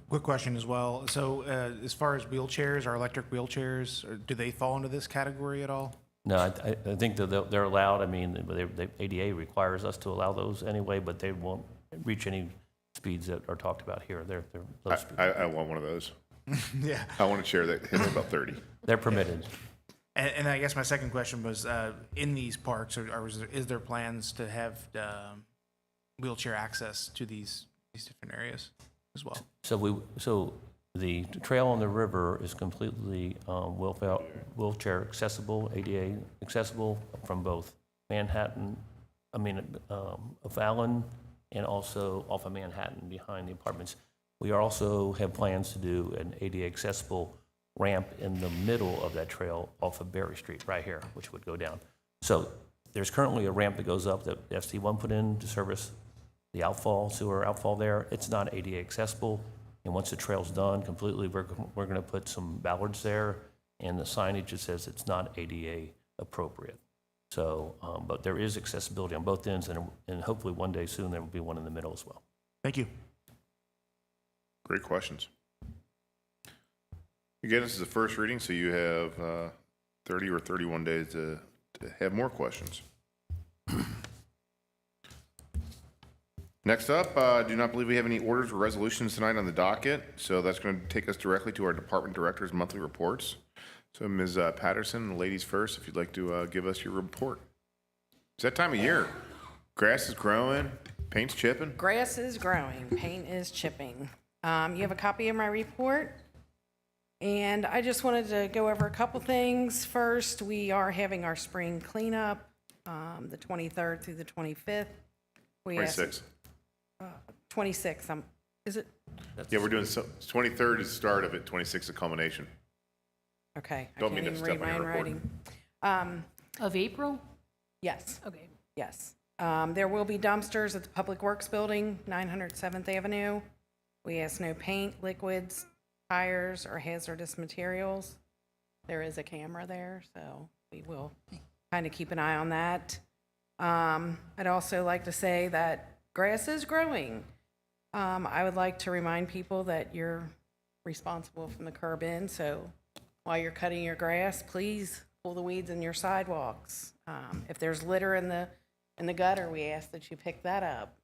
Quick question as well. So, as far as wheelchairs, are electric wheelchairs, do they fall into this category at all? No, I think that they're allowed. I mean, the ADA requires us to allow those anyway, but they won't reach any speeds that are talked about here. They're low speed. I want one of those. Yeah. I want a chair that hits about 30. They're permitted. And I guess my second question was, in these parks, is there plans to have wheelchair access to these different areas as well? So the trail on the river is completely wheelchair accessible, ADA accessible from both of Allen and also off of Manhattan behind the apartments. We also have plans to do an ADA accessible ramp in the middle of that trail off of Berry Street, right here, which would go down. So there's currently a ramp that goes up that FC1 put in to service the sewer outfall there. It's not ADA accessible, and once the trail's done completely, we're going to put some ballards there, and the signage that says it's not ADA appropriate. So, but there is accessibility on both ends, and hopefully one day soon there will be one in the middle as well. Thank you. Great questions. Again, this is the first reading, so you have 30 or 31 days to have more questions. Next up, I do not believe we have any orders or resolutions tonight on the docket, so that's going to take us directly to our department director's monthly reports. So Ms. Patterson, ladies first, if you'd like to give us your report. It's that time of year. Grass is growing, paint's chipping. Grass is growing, paint is chipping. You have a copy of my report. And I just wanted to go over a couple things. First, we are having our spring cleanup, the 23rd through the 25th. 26. 26th, is it? Yeah, we're doing, 23rd is the start of it, 26th is culmination. Okay. I Don't can't mean to even step read on my your own writing. Of April? Yes. Okay. Yes. There will be dumpsters at the Public Works Building, 907th Avenue. We ask no paint, liquids, tires, or hazardous materials. There is a camera there, so we will kind of keep an eye on that. I'd also like to say that grass is growing. I would like to remind people that you're responsible from the curb in, so while you're cutting your grass, please pull the weeds in your sidewalks. If there's litter in the gutter, we ask that you pick that up.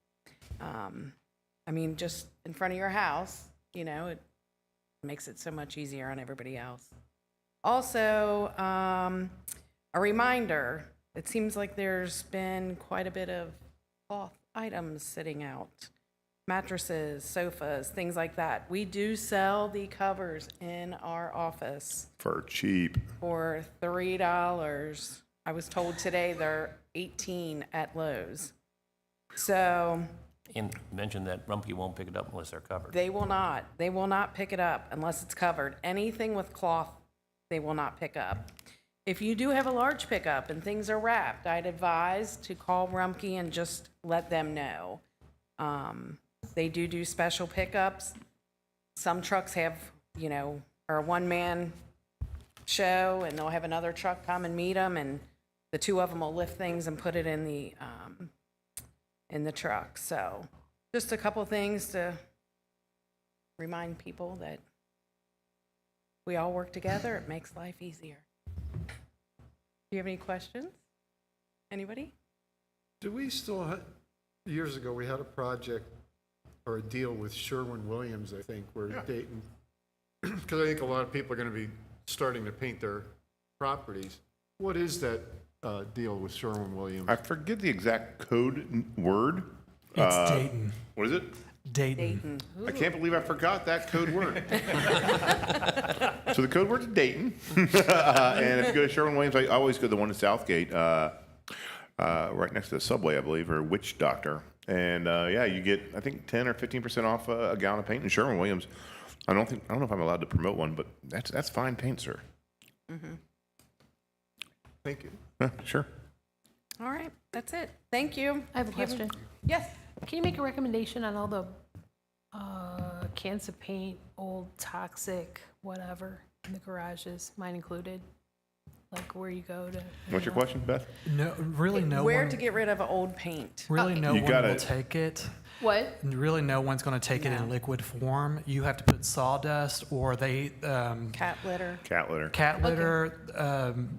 I mean, just in front of your house, you know, it makes it so much easier on everybody else. Also, a reminder, it seems like there's been quite a bit of cloth items sitting out. Mattresses, sofas, things like that. We do sell the covers in our office For cheap. for $3. I was told today they're $18 at Lowe's. So And mention that Rumpke won't pick it up unless they're covered. they will not pick it up unless it's covered. Anything with cloth, they will not pick up. If you do have a large pickup and things are wrapped, I'd advise to call Rumpke and just let them know. They do special pickups. Some trucks have, you know, are a one-man show, and they'll have another truck come and meet them, and the two of them will lift things and put it in the truck. So just a couple things to remind people that we all work together. It makes life easier. Do you have any questions? Anybody? Do we still, years ago, we had a project or a deal with Sherwin-Williams, I think, where Dayton, because I think a lot of people are going to be starting to paint their properties. What is that deal with Sherwin-Williams? I forget the exact code word, It's Dayton. What is it? Dayton. I can't believe I forgot that code word. So the code word's Dayton. And if you go to Sherwin-Williams, I always go to the one in Southgate, right next to the Subway, I believe, or Witch Doctor. And yeah, you get, I think, 10 or 15% off a gallon of paint in Sherwin-Williams. I don't know if I'm allowed to promote one, but that's fine paint, sir. Thank you. Sure. All right, that's it. Thank you. I have a question. Yes. Can you make a recommendation on all the cans of paint, old, toxic, whatever, in the garages, mine included? Like where you go to. What's your question, Beth? No, really, no Where one. to get rid of old paint? Really, no You one gotta- will take it. What? Really, no one's going to take it in liquid form. You have to put sawdust, or they Cat litter. Cat litter. cat litter.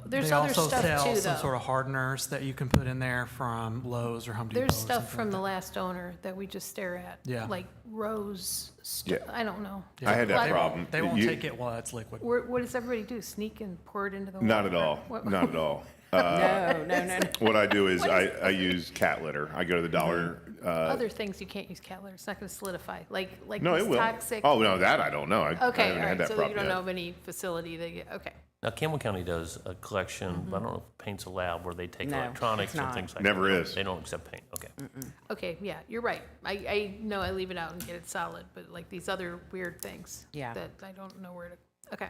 There's they other also stuff sell too, some though. sort of hardeners that you can put in there from Lowe's or Home Depot. There's or stuff something from the like last owner that we just stare at. Yeah. Like rose, Yeah. I don't know. that. I had that Like- problem. They won't You- take it while it's liquid. What does everybody do? Sneak and pour it into the water? Not at all. What- Not at all. No. What I do is I use cat litter. I go to the dollar. Other things you can't use cat litter. It's not going to solidify. Like No, these it will. toxic. Oh, no, that I don't know. I Okay, haven't all had right. that So you problem don't yet. know of any facility that, okay. Now, Campbell County does a collection, but I don't know if paint's allowed, where they take No, electronics it's and not. things like Never that. They don't- is. They don't accept paint, okay. Okay, yeah, you're right. I know I leave it out and get it solid, but like these other weird things. Yeah. That I don't know where to, okay.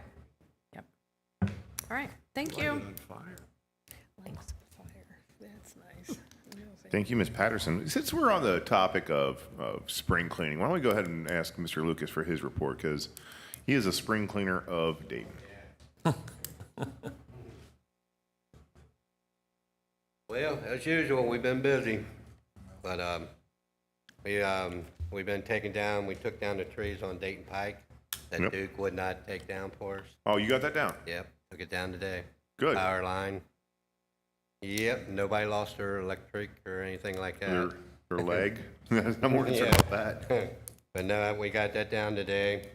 All right, thank you. Lamps of fire, that's nice. Thank you, Ms. Patterson. Since we're on the topic of spring cleaning, why don't we go ahead and ask Mr. Lucas for his report, because he is a spring cleaner of Dayton. Well, as usual, we've been busy, but we've been taking down. We took down the trees on Dayton Pike that Yep. Duke would not take down for us. Oh, you got that down? Yep, took it down today. Good. Power line. Yep, nobody lost their electric or anything like Their, that. their leg? I'm more concerned Yeah. about that. But no, we got that down today.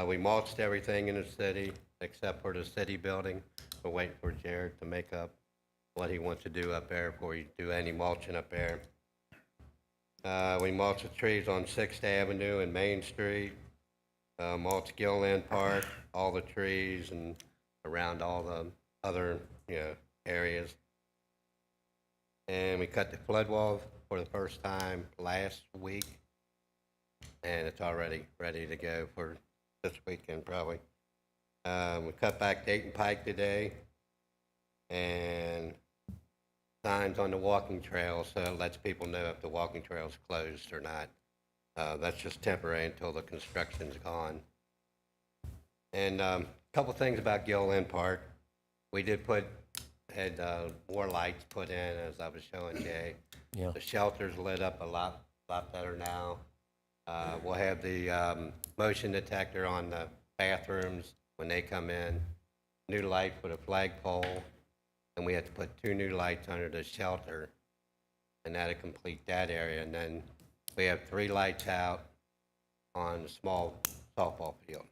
We mulched everything in the city except for the city building. We're waiting for Jared to make up what he wants to do up there before we do any mulching up there. We mulched the trees on 6th Avenue and Main Street. Mulched Gilland Park, all the trees and around all the other, areas. And we cut the flood wall for the first time last week. And it's already ready to go for this weekend, probably. We cut back Dayton Pike today, and signs on the walking trail, so it lets people know if the walking trail's closed or not. That's just temporary until the construction's gone. And a couple things about Gilland Park. We did had more lights put in, as I was showing Jay. Yeah. The shelter's lit up a lot better now. We'll have the motion detector on the bathrooms when they come in. New light for the flagpole, and we have to put 2 new lights under the shelter, and that'll complete that area. And then we have 3 lights out on the small softball field.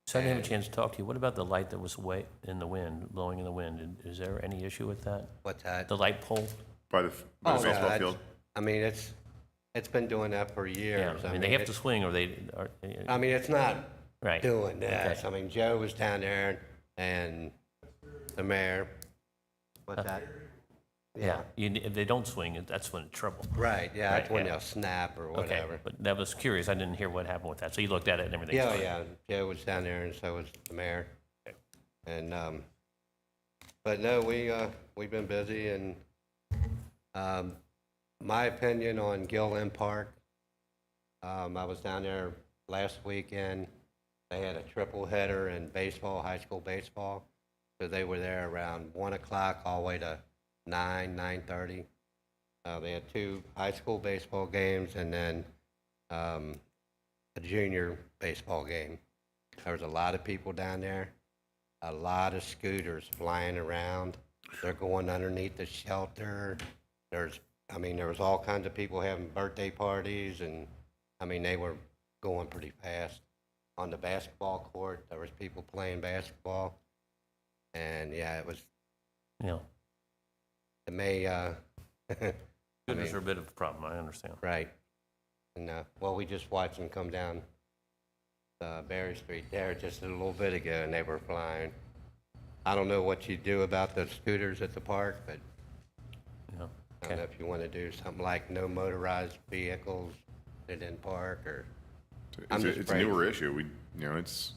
So I didn't have a chance to talk to you. What about the light that was way in the wind, blowing in the wind? Is there any issue with that? What's that? The light pole? By the yeah, baseball that's- field? I mean, it's been doing that for years. Yeah, I mean, they have to swing or they are. I mean, it's not Right. doing this. Okay. I mean, Joe was down there and the mayor. What's that? Yeah, if they don't swing, that's when it's trouble. Right, yeah, that's Right, when yeah. they'll snap or Okay, whatever. but that was curious. I didn't hear what happened with that. So you looked at it and everything. Yeah, yeah, Joe was down there and so was the mayor. And, but no, we've been busy and, my opinion on Gilland Park, I was down there last weekend. They had a triple header in baseball, high school baseball. So they were there around 1 o'clock all the way to 9:30. They had 2 high school baseball games and then a junior baseball game. There was a lot of people down there, a lot of scooters flying around. They're going underneath the shelter. There was all kinds of people having birthday parties, and I mean, they were going pretty fast. On the basketball court, there was people playing basketball, and yeah, it was. Yeah. It may Scooters are a bit of a problem, I understand. Right. And, well, we just watched them come down Berry Street there just a little bit ago, and they were flying. I don't know what you do about the scooters at the park, but Yeah. I don't know if you want to do something like no motorized vehicles that in park, or I'm just It's a afraid- newer issue. It's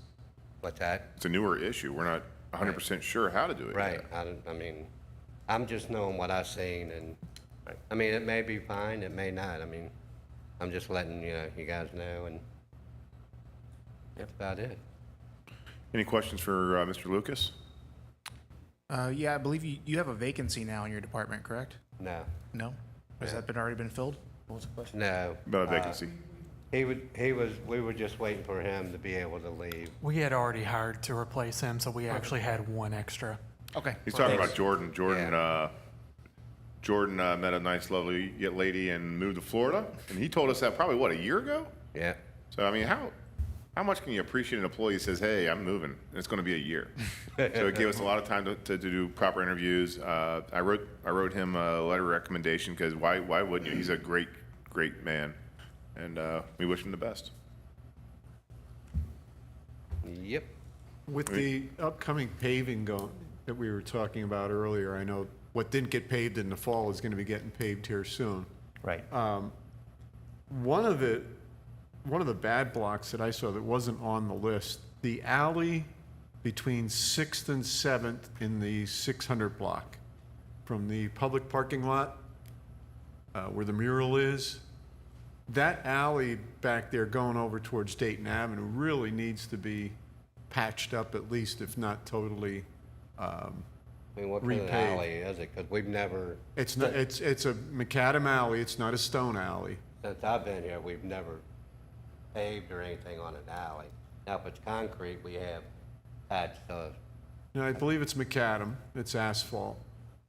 What's that? a newer issue. We're not 100% sure how to do it Right. yet. I mean, I'm just knowing what I've seen, and I mean, it may be fine, it may not. I mean, I'm just letting you guys know, and that's about it. Any questions for Mr. Lucas? Yeah, I believe you have a vacancy now in your department, correct? No. No? Has that already been filled? What was the question? No. About a vacancy. We were just waiting for him to be able to leave. We had already hired to replace him, so we actually had one extra. Okay. He's talking about Jordan. Jordan met a nice, lovely lady and moved to Florida, and he told us that probably, what, a year ago? Yeah. So, I mean, how much can you appreciate an employee who says, hey, I'm moving, and it's going to be a year? So it gave us a lot of time to do proper interviews. I wrote him a letter of recommendation, because why wouldn't you? He's a great, great man, and we wish him the best. Yep. With the upcoming paving that we were talking about earlier, I know what didn't get paved in the fall is going to be getting paved here soon. Right. One of the bad blocks that I saw that wasn't on the list, the alley between 6th and 7th in the 600 block, from the public parking lot where the mural is, that alley back there going over towards Dayton Avenue really needs to be patched up, at least, if not totally I mean, what kind of repaved. alley is it? Because we've never, It's not, it's a macadam alley, it's not a stone alley. since I've been here, we've never paved or anything on an alley. Now, if it's concrete, we have patched those. No, I believe it's macadam, it's asphalt.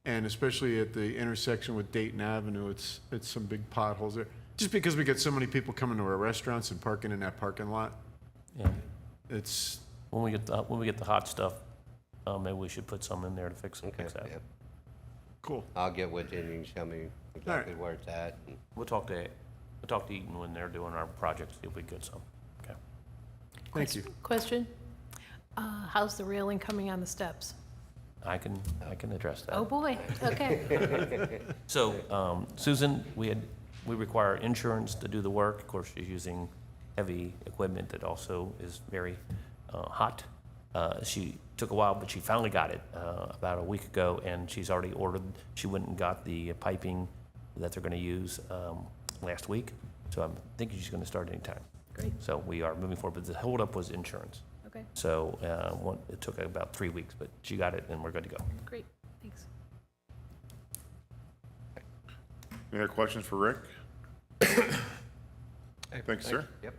And especially at the intersection with Dayton Avenue, it's some big potholes there. Just because we get so many people coming to our restaurants and parking in that parking lot, Yeah. it's, When we get the hot stuff, maybe we should put some in there to fix that. Yep. cool. I'll get with you and you can show me exactly where it's at. And We'll talk to Eaton when they're doing our project, see if we get some. Okay. Thank you. Question? How's the railing coming on the steps? I can address that. Oh, boy, okay. So, Susan, we require insurance to do the work. Of course, she's using heavy equipment that also is very hot. She took a while, but she finally got it about a week ago, and she's already ordered. She went and got the piping that they're going to use last week. So I'm thinking she's going to start anytime. Great. So we are moving forward, but the holdup was insurance. Okay, So it took about 3 weeks, but she got it, and we're good to go. great, thanks. Any other questions for Rick? Thanks, sir. Yep.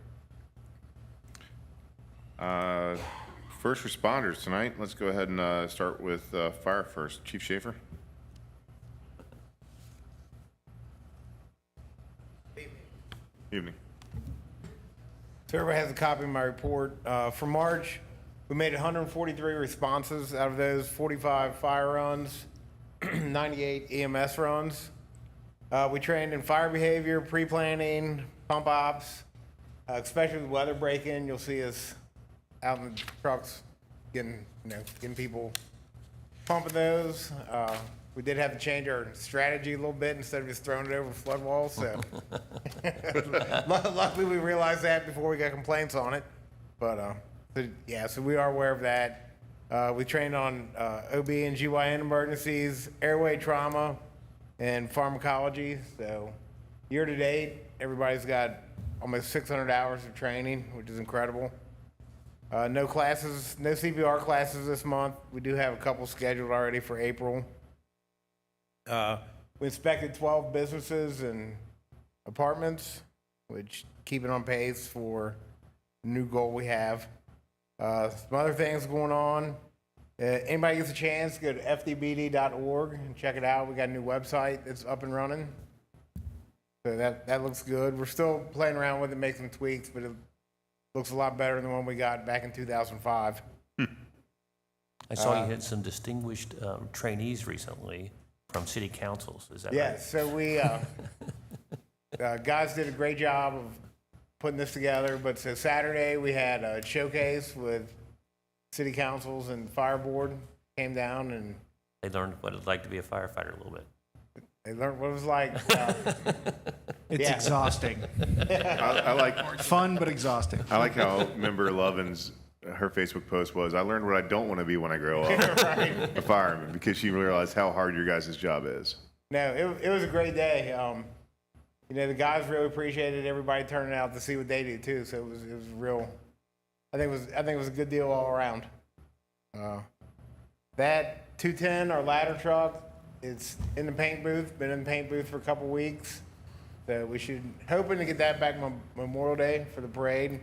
First responders tonight. Let's go ahead and start with fire first. Chief Schaefer? Evening. So everybody has a copy of my report. For March, we made 143 responses. Out of those, 45 fire runs, 98 EMS runs. We trained in fire behavior, pre-planning, pump ops, especially with weather break-in. You'll see us out in the trucks getting people pumping those. We did have to change our strategy a little bit instead of just throwing it over flood walls. So luckily we realized that before we got complaints on it. But so we are aware of that. We trained on OB and GYN emergencies, airway trauma, and pharmacology. So year to date, everybody's got almost 600 hours of training, which is incredible. No classes, no CPR classes this month. We do have a couple scheduled already for April. We inspected 12 businesses and apartments, which keep it on pace for the new goal we have. Some other things going on. Anybody gets a chance, go to fdbd.org and check it out. We got a new website that's up and running. So that looks good. We're still playing around with it, making some tweaks, but it looks a lot better than the one we got back in 2005. I saw you had some distinguished trainees recently from city councils, is that right? Yeah, so we, guys did a great job of putting this together, but so Saturday, we had a showcase with city councils and fire board came down and They learned what it's like to be a firefighter a little bit. they learned what it was like. It's Yeah. exhausting. I like, Fun, but exhausting. I like how member Lovin's, her Facebook post was, I learned what I don't want to be when I grow up. A fireman, because she realized how hard your guys' job is. No, it was a great day. You know, the guys really appreciated everybody turning out to see what they do too. So it was real. I think it was a good deal all around. That 210, our ladder truck, it's in the paint booth. Been in the paint booth for a couple weeks. So we should hoping to get that back Memorial Day for the parade.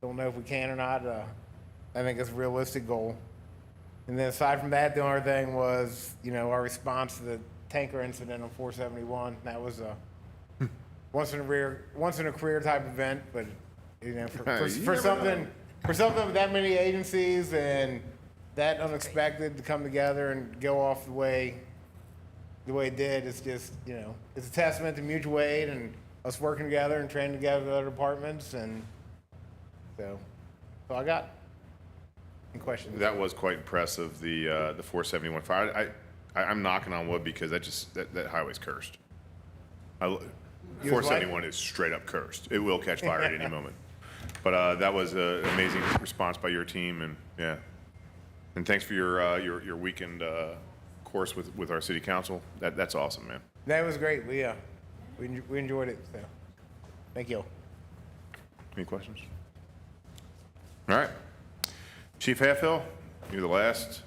Don't know if we can or not. I think it's a realistic goal. And then aside from that, the only thing was, you know, our response to the tanker incident on 471. That was a once in a career type event, but you know, for something with that many agencies and that unexpected to come together and go off the way it did, it's just, you know, it's a testament to mutual aid and us working together and training together with other departments, and so I got any questions. That was quite impressive, the 471 fire. I'm knocking on wood because that highway's cursed. 471 is straight up cursed. It will catch fire at any moment. But that was an amazing response by your team, and yeah. And thanks for your weekend course with our city council. That's awesome, man. That was great. We enjoyed it. So thank you. Any questions? All right. Chief Hatfield, you're the last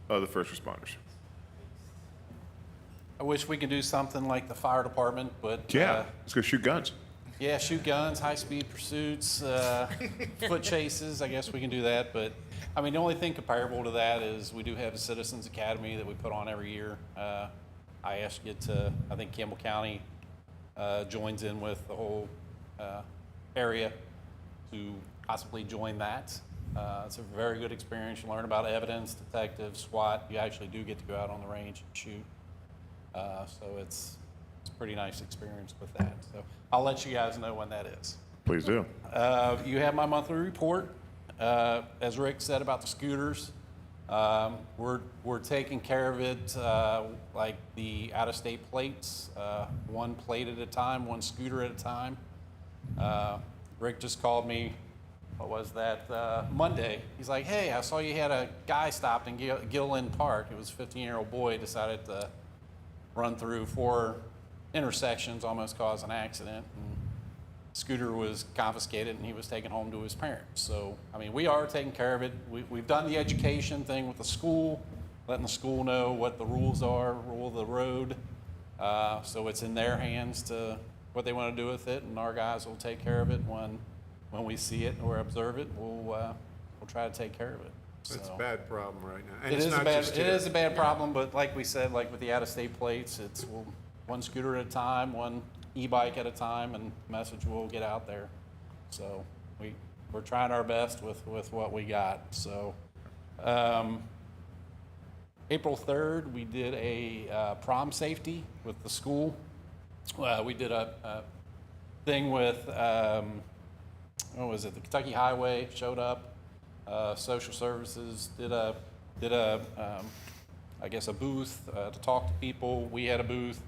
of the first responders. I wish we could do something like the fire department, but Yeah, let's go shoot guns. yeah, shoot guns, high-speed pursuits, foot chases. I guess we can do that, but I mean, the only thing comparable to that is we do have a Citizens Academy that we put on every year. I asked you to, I think Campbell County joins in with the whole area to possibly join that. It's a very good experience. You learn about evidence, detectives, SWAT. You actually do get to go out on the range and shoot. So it's a pretty nice experience with that. So I'll let you guys know when that is. Please do. You have my monthly report. As Rick said about the scooters, we're taking care of it like the out-of-state plates, one plate at a time, one scooter at a time. Rick just called me, what was that, Monday. He's like, hey, I saw you had a guy stopped in Gilliland Park. It was a 15-year-old boy, decided to run through 4 intersections, almost caused an accident. And scooter was confiscated and he was taken home to his parents. So, I mean, we are taking care of it. We've done the education thing with the school, letting the school know what the rules are, rule of the road. So it's in their hands to what they want to do with it, and our guys will take care of it when we see it or observe it. We'll try to take care of it. It's So- a bad problem right now. And It it's is a not bad, just it here. is a bad problem, but like we said, like with the out-of-state plates, it's one scooter at a time, one e-bike at a time, and message will get out there. So we're trying our best with what we got. So April 3rd, we did a prom safety with the school. We did a thing with, what was it, the Kentucky Highway showed up. Social Services did a I guess a booth to talk to people. We had a booth.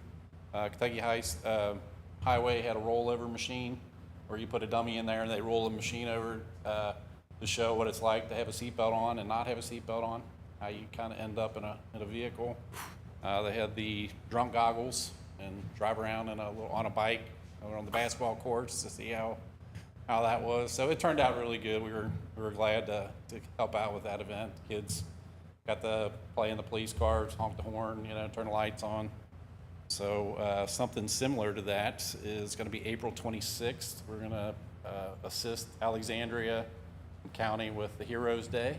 Kentucky Highway had a rollover machine where you put a dummy in there and they roll the machine over to show what it's like to have a seatbelt on and not have a seatbelt on, how you kind of end up in a vehicle. They had the drunk goggles and drive around on a bike on the basketball courts to see how that was. So it turned out really good. We were glad to help out with that event. Kids got to play in the police cars, honk the horn, turn the lights on. So something similar to that is going to be April 26th. We're going to assist Alexandria County with the Heroes Day.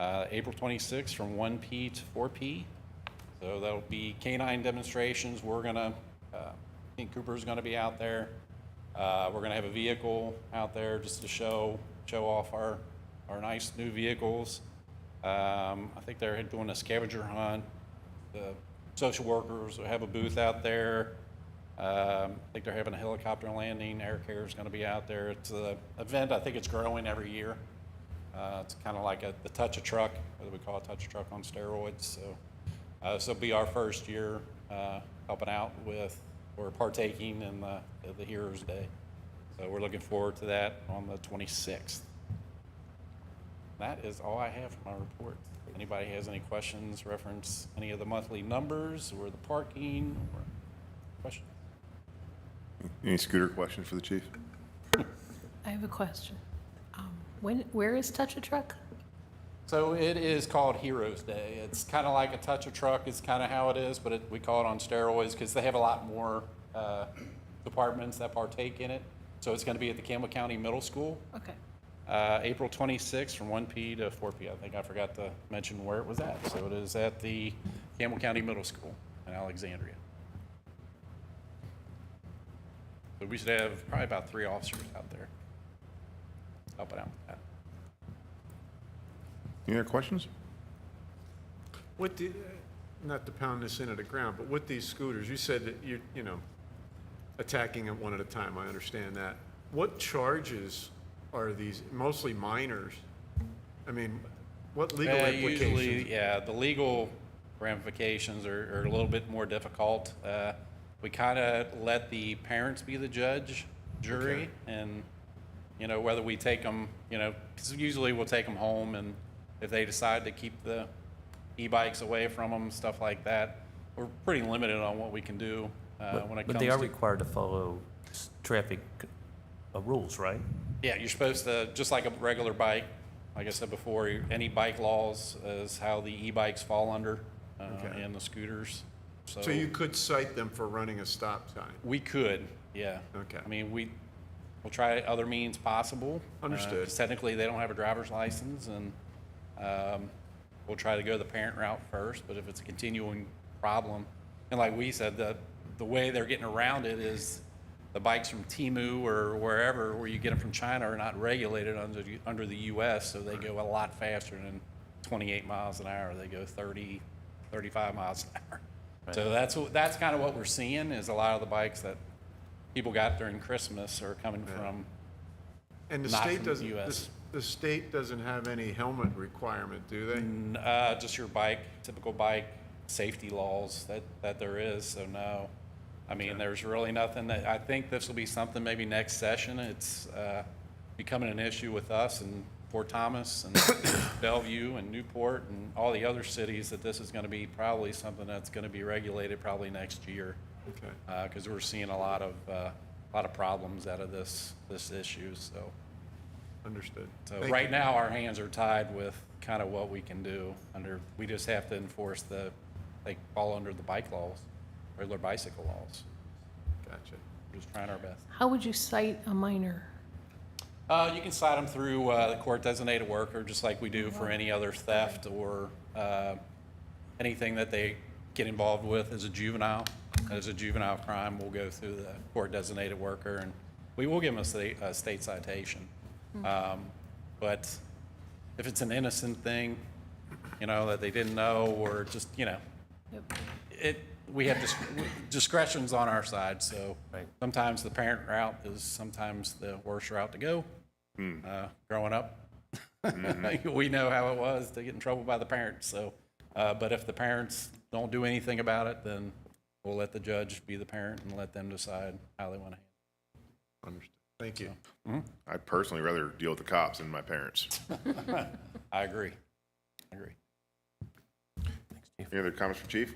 April 26th from 1 p to 4 p. So that'll be canine demonstrations. We're going to, King Cooper's going to be out there. We're going to have a vehicle out there just to show off our nice new vehicles. I think they're doing a scavenger hunt. The social workers will have a booth out there. I think they're having a helicopter landing. Air Care is going to be out there. It's an event. I think it's growing every year. It's kind of like the Touch a Truck, what we call a Touch a Truck on steroids. So, this will be our first year helping out with or partaking in the Heroes Day. So we're looking forward to that on the 26th. That is all I have for my report. Anybody has any questions, reference any of the monthly numbers or the parking or questions? Any scooter questions for the chief? I have a question. Where is Touch a Truck? So it is called Heroes Day. It's kind of like a Touch a Truck is kind of how it is, but we call it on steroids because they have a lot more departments that partake in it. So it's going to be at the Campbell County Middle School. Okay. April 26th from 1 p. to 4 p. I think I forgot to mention where it was at. So it is at the Campbell County Middle School in Alexandria. So we should have probably about 3 officers out there helping out with that. Any other questions? What the, not to pound this into the ground, but with these scooters, you said that you know, attacking it one at a time, I understand that. What charges are these, mostly minors? I mean, what legal implications? Usually, yeah, the legal ramifications are a little bit more difficult. We kind of let the parents be the judge, jury, Okay. and, you know, whether we take them, you know, 'cause usually we'll take them home, and if they decide to keep the e-bikes away from them, stuff like that, we're pretty limited on what we can do when it comes to. But they are required to follow traffic rules, right? Yeah, you're supposed to, just like a regular bike, like I said before, any bike laws is how the e-bikes fall under, Okay. and the scooters. So you could cite them for running a stop sign? We could, yeah. Okay. I mean, we'll try other means possible. Understood. 'Cause technically, they don't have a driver's license, and we'll try to go the parent route first, but if it's a continuing problem, and like we said, the way they're getting around it is the bikes from Temu or wherever, where you get them from China, are not regulated under the US, so they go a lot faster than 28 miles an hour. They go 30, 35 miles an hour. Right. So that's kind of what we're seeing, is a lot of the bikes that people got during Christmas are coming from And the not state from the doesn't, US. the state doesn't have any helmet requirement, do they? Just your bike, typical bike safety laws that there is, so no. I mean, there's really nothing that, I think this will be something maybe next session. It's becoming an issue with us and Fort Thomas and Bellevue and Newport and all the other cities, that this is going to be probably something that's going to be regulated probably next year. Okay. Because we're seeing a lot of problems out of this issue, so. Understood. So Thank right you. now, our hands are tied with kind of what we can do we just have to enforce they fall under the bike laws, regular bicycle laws. Gotcha. We're just trying our best. How would you cite a minor? You can cite them through the court designated worker, just like we do for any other theft or anything that they get involved with as a juvenile. As a juvenile crime, we'll go through the court designated worker, and we will give them a state citation. But if it's an innocent thing, you know, that they didn't know, or just, you know, we have discretions on our side, so sometimes the parent route is sometimes the worst route to go. Growing up, we know how it was to get in trouble by the parents, so, but if the parents don't do anything about it, then we'll let the judge be the parent and let them decide how they want to handle it. Understood. Thank you. I'd personally rather deal with the cops than my parents. I agree. Any other comments from Chief?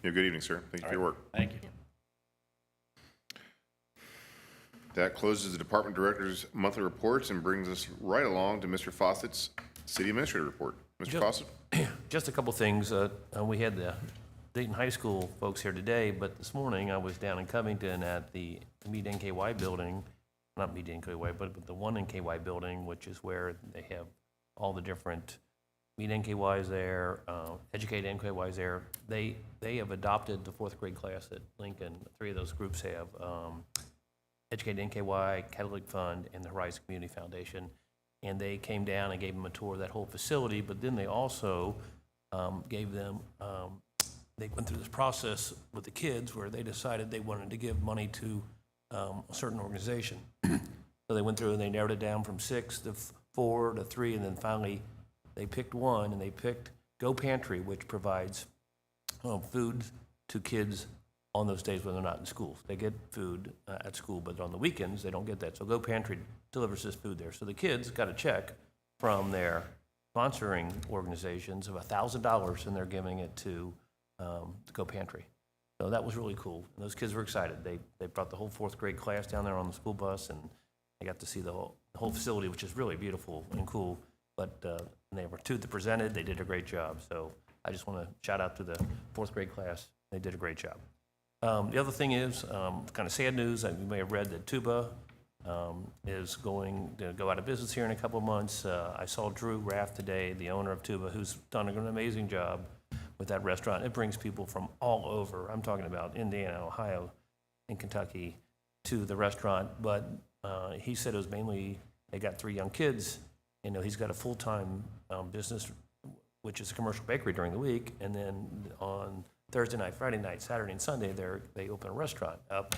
Good evening, sir. Thank you for your work. Thank you. That closes the Department Director's monthly reports and brings us right along to Mr. Fawcett's City Administrator report. Mr. Fawcett? Just a couple things. We had the Dayton High School folks here today, but this morning I was down in Covington at the Meet NKY building, not Meet NKY, but the one NKY building, which is where they have all the different Meet NKYs there, Educate NKYs there. They have adopted the 4th grade class at Lincoln. 3 of those groups have Educate NKY, Catholic Fund, and the Horizon Community Foundation. And they came down and gave them a tour of that whole facility, but then they also gave them, they went through this process with the kids where they decided they wanted to give money to a certain organization. So they went through and they narrowed it down from 6 to 4 to 3, and then finally they picked one, and they picked Go Pantry, which provides food to kids on those days when they're not in school. They get food at school, but on the weekends, they don't get that. So Go Pantry delivers this food there. So the kids got a check from their sponsoring organizations of $1,000, and they're giving it to Go Pantry. So that was really cool. And those kids were excited. They brought the whole 4th grade class down there on the school bus, and they got to see the whole facility, which is really beautiful and cool. But they were two that presented. They did a great job. So I just want to shout out to the 4th grade class. They did a great job. The other thing is kind of sad news. You may have read that Tuba is going to go out of business here in a couple of months. I saw Drew Raff today, the owner of Tuba, who's done an amazing job with that restaurant. It brings people from all over. I'm talking about Indiana, Ohio, and Kentucky to the restaurant. But he said it was mainly they got 3 young kids. You know, he's got a full-time business, which is a commercial bakery during the week, and then on Thursday night, Friday night, Saturday, and Sunday, they open a restaurant up,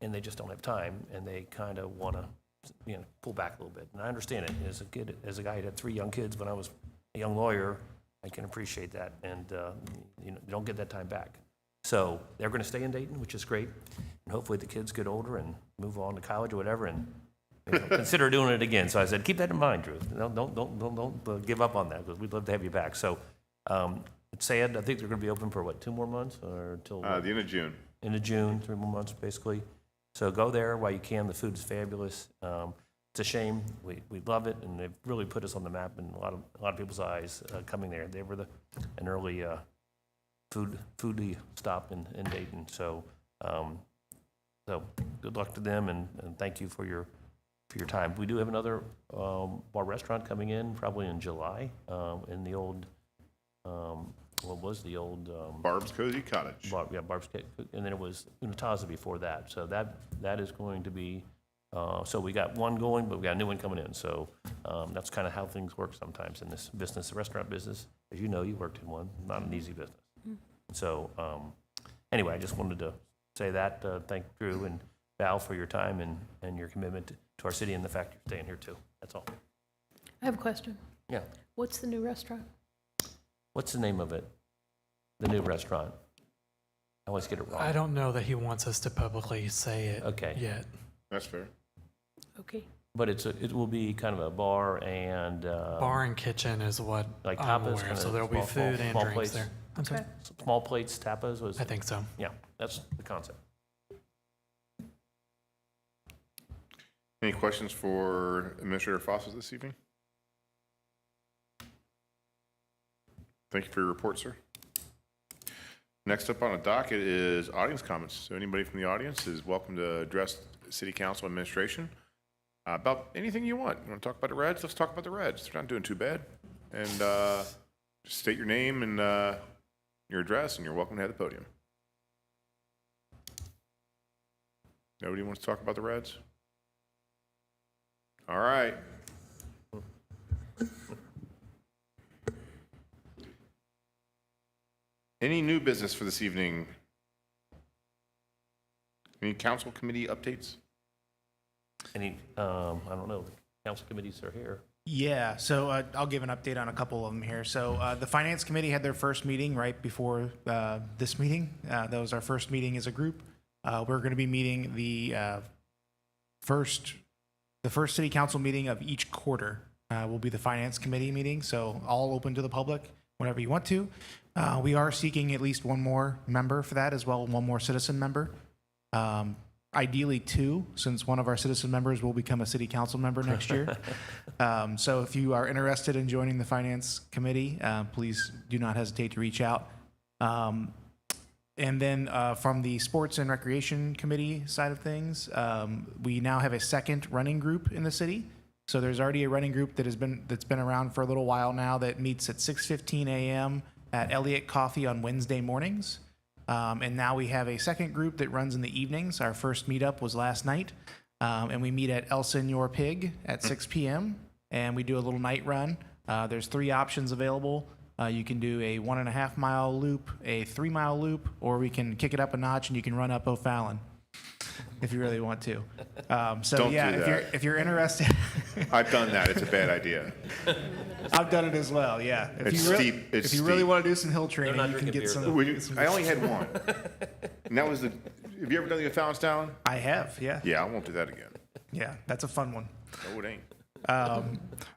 and they just don't have time, and they kind of want to, pull back a little bit. And I understand it. As a guy who had 3 young kids when I was a young lawyer, I can appreciate that, and you don't get that time back. So they're going to stay in Dayton, which is great, and hopefully the kids get older and move on to college or whatever, and consider doing it again. So I said, keep that in mind, Drew. Don't give up on that, because we'd love to have you back. So it's sad. I think they're going to be open for, 2 more months, or until The end of June. End of June, 3 more months, basically. So go there while you can. The food is fabulous. It's a shame. We love it, and they've really put us on the map in a lot of people's eyes coming there. They were an early foodie stop in Dayton. So good luck to them, and thank you for your time. We do have another bar restaurant coming in probably in July in the old, what was the old? Barb's Cozy Cottage. Barb's, and then it was Unitaza before that. So that is going to be, so we got one going, but we got a new one coming in. So that's kind of how things work sometimes in this business, the restaurant business. As you know, you worked in one, not an easy business. So anyway, I just wanted to say that. Thank Drew and Val for your time and your commitment to our city, and the fact you're staying here too. That's all. I have a question. Yeah. What's the new restaurant? What's the name of it? The new restaurant? I always get it wrong. I don't know that he wants us to publicly say it yet. That's fair. Okay. But it will be kind of a bar and Bar and kitchen is what like I'm tapas, aware kind of, of so there'll be food and small drinks plates. there. I'm sorry? Small plates, tapas was. I think so. Yeah, that's the concept. Any questions for Administrator Fawcett this evening? Thank you for your report, sir. Next up on the docket is audience comments. So anybody from the audience is welcome to address City Council administration about anything you want. You want to talk about the Reds? Let's talk about the Reds. They're not doing too bad. And just state your name and your address, and you're welcome to have the podium. Nobody wants to talk about the Reds? All right. Any new business for this evening? Any council committee updates? Any, I don't know, the council committees are here. Yeah, so I'll give an update on a couple of them here. So the Finance Committee had their first meeting right before this meeting. That was our first meeting as a group. We're going to be meeting the first City Council meeting of each quarter will be the Finance Committee meeting, so all open to the public whenever you want to. We are seeking at least one more member for that as well, one more citizen member. Ideally 2, since one of our citizen members will become a city council member next year. So if you are interested in joining the Finance Committee, please do not hesitate to reach out. And then from the Sports and Recreation Committee side of things, we now have a second running group in the city. So there's already a running group that's been around for a little while now that meets at 6:15 a.m. at Elliott Coffee on Wednesday mornings. And now we have a second group that runs in the evenings. Our first meetup was last night. And we meet at El Senor Pig at 6 p.m. And we do a little night run. There's 3 options available. You can do a 1.5 mile loop, a 3 mile loop, or we can kick it up a notch and you can run up O'Fallon if you really want to. So Don't yeah, do if you're interested, I've done that. It's a bad idea. I've done it as well. Yeah, if It's you really, steep. It's if you really steep. want to do some hill training, not you can drinking get beer, some. Would you- I only had one. And that was the, have you ever done the O'Fallon's Town? I have, yeah. Yeah, I won't do that again. Yeah, that's a fun one. No, it ain't.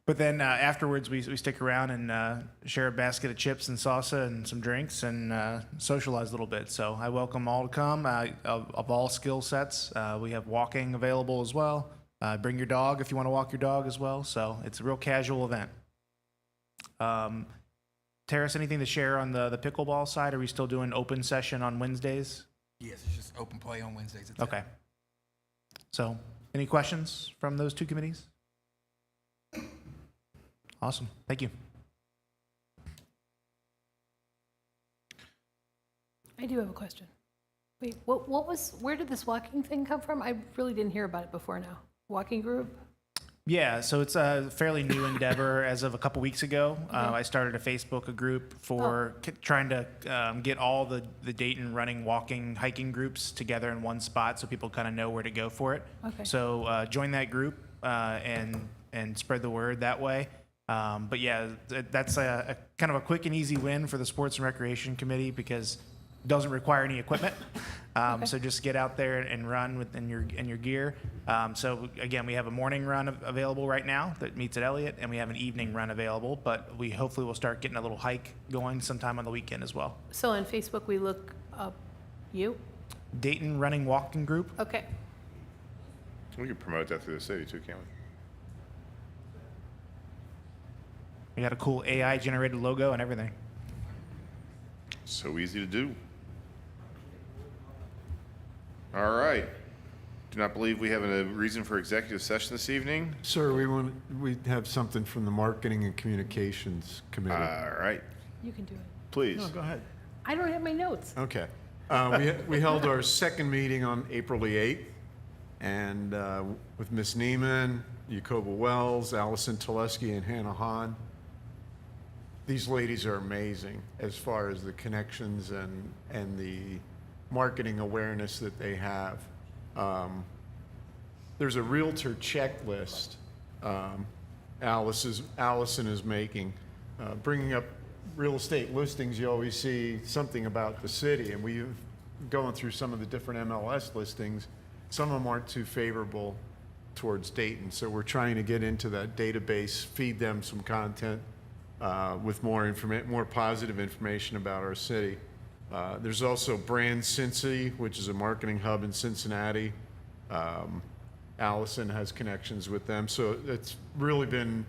But then afterwards, we stick around and share a basket of chips and salsa and some drinks and socialize a little bit. So I welcome all to come of all skill sets. We have walking available as well. Bring your dog if you want to walk your dog as well. So it's a real casual event. Terrace, anything to share on the pickleball side? Are we still doing open session on Wednesdays? Yes, it's just open play on Wednesdays. At 10. Okay. So any questions from those two committees? Awesome. Thank you. I do have a question. Wait, where did this walking thing come from? I really didn't hear about it before now. Walking group? Yeah, so it's a fairly new endeavor. As of a couple weeks ago, I started a Facebook group for trying to get all the Dayton running, walking, hiking groups together in one spot so people kind of know where to go for it. Okay. So join that group and spread the word that way. But yeah, that's a kind of a quick and easy win for the Sports and Recreation Committee because it doesn't require any equipment. So just get out there and run within your gear. So again, we have a morning run available right now that meets at Elliott, and we have an evening run available. But we hopefully will start getting a little hike going sometime on the weekend as well. So on Facebook, we look up you? Dayton Running Walking Group. Okay. We can promote that through the city too, can't we? We got a cool AI generated logo and everything. So easy to do. All right. Do not believe we have a reason for executive session this evening. Sir, we have something from the Marketing and Communications Committee. All right. You can do it. Please. No, go ahead. I don't have my notes. Okay. We held our second meeting on April the 8th, and with Ms. Neiman, Jacoba Wells, Allison Teleski, and Hannah Hahn. These ladies are amazing as far as the connections and the marketing awareness that they have. There's a realtor checklist Allison is making, bringing up real estate listings. You always see something about the city, and we've going through some of the different MLS listings. Some of them aren't too favorable towards Dayton, so we're trying to get into that database, feed them some content with more positive information about our city. There's also Brand Cincy, which is a marketing hub in Cincinnati. Allison has connections with them, so it's really been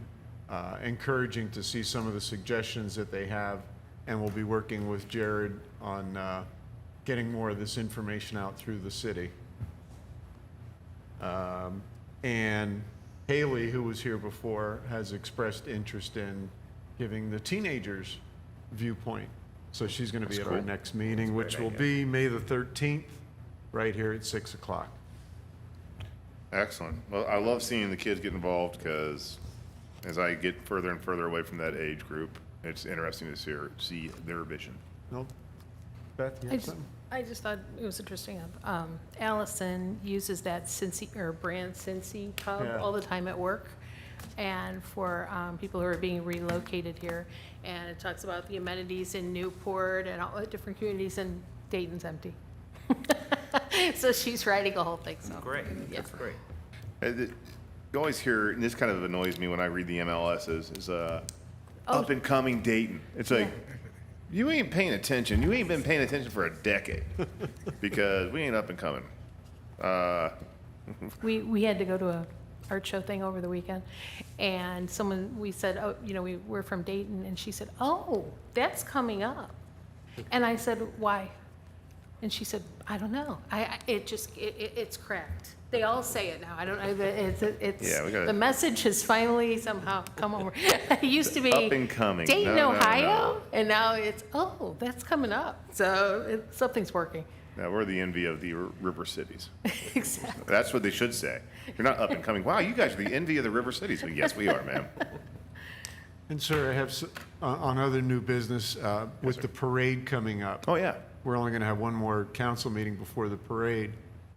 encouraging to see some of the suggestions that they have, and we'll be working with Jared on getting more of this information out through the city. And Haley, who was here before, has expressed interest in giving the teenagers viewpoint. So she's going to be That's at our cool. next meeting, which will be May the 13th, right here at 6 o'clock. Excellent. Well, I love seeing the kids get involved because as I get further and further away from that age group, it's interesting to see their vision. Nope. Beth, you I have just, something? I just thought it was interesting. Allison uses that Cincy or Brand Cincy hub Yeah. all the time at work, and for people who are being relocated here, and it talks about the amenities in Newport and all the different communities, and Dayton's empty. So she's writing a whole thing. So Great. Yeah. That's great. You always hear, and this kind of annoys me when I read the MLSs, is up and coming Dayton. It's like, you ain't paying attention. You ain't been paying attention for a decade because we ain't up and coming. We had to go to a art show thing over the weekend, and we said, oh, we're from Dayton, and she said, oh, that's coming up. And I said, why? And she said, I don't know. It's cracked. They all say it now. I don't know. Yeah, we gotta- The message has finally somehow come over. It used to be Up and coming. Dayton, No, no, Ohio, no. and now it's, oh, that's coming up. So something's working. Now, we're the envy of the river cities. Exactly. That's what they should say. You're not up and coming. Wow, you guys are the envy of the river cities. Well, yes, we are, ma'am. And sir, I have, on other new business, with the parade coming up. Oh, yeah. We're only going to have one more council meeting before the parade.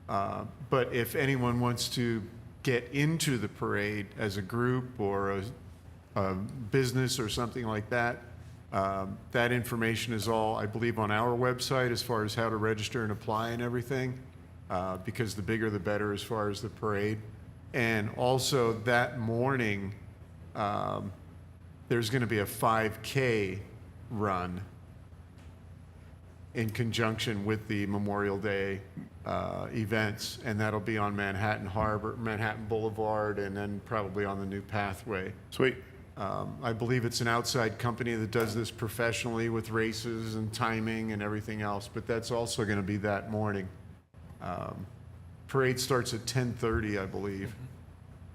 But if anyone wants to get into the parade as a group or a business or something like that, that information is all, I believe, on our website as far as how to register and apply and everything, because the bigger the better as far as the parade. And also that morning, there's going to be a 5K run in conjunction with the Memorial Day events, and that'll be on Manhattan Harbor, Manhattan Boulevard, and then probably on the new pathway. Sweet. I believe it's an outside company that does this professionally with races and timing and everything else, but that's also going to be that morning. Parade starts at 10:30, I believe.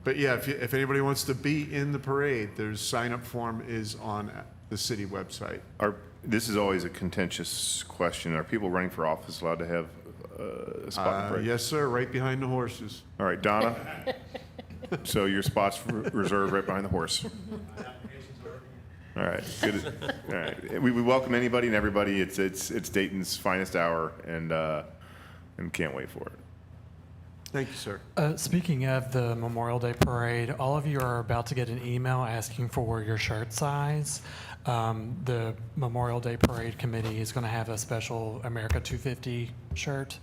But yeah, if anybody wants to be in the parade, there's sign-up form is on the city website. This is always a contentious question. Are people running for office allowed to have a spot in the parade? Yes, sir, right behind the horses. All right, Donna? So your spot's reserved right behind the horse. All right, good. All right, we welcome anybody and everybody. It's Dayton's finest hour, and can't wait for it. Thank you, sir. Speaking of the Memorial Day Parade, all of you are about to get an email asking for your shirt size. The Memorial Day Parade Committee is going to have a special America 250 shirt.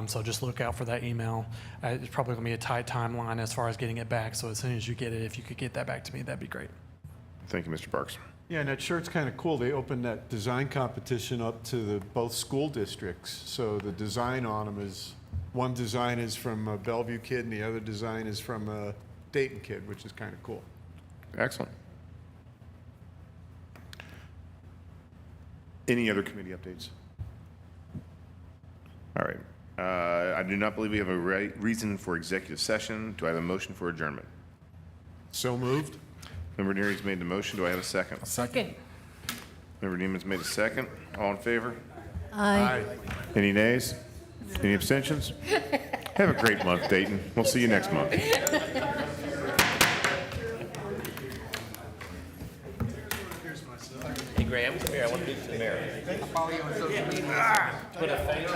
So just look out for that email. It's probably going to be a tight timeline as far as getting it back. So as soon as you get it, if you could get that back to me, that'd be great. Thank you, Mr. Parks. Yeah, and that shirt's kind of cool. They opened that design competition up to both school districts. So the design on them is, one design is from a Bellevue kid and the other design is from a Dayton kid, which is kind of cool. Excellent. Any other committee updates? All right. I do not believe we have a reason for executive session. Do I have a motion for adjournment? So moved. Member Neary's made the motion. Do I have a second? Second. Member Neiman's made a second. All in favor? Aye. Any nays? Any abstentions? Have a great month, Dayton. We'll see you next month. Hey, Graham, come here. I want to meet the mayor. I'll follow you on social media. Put a thanks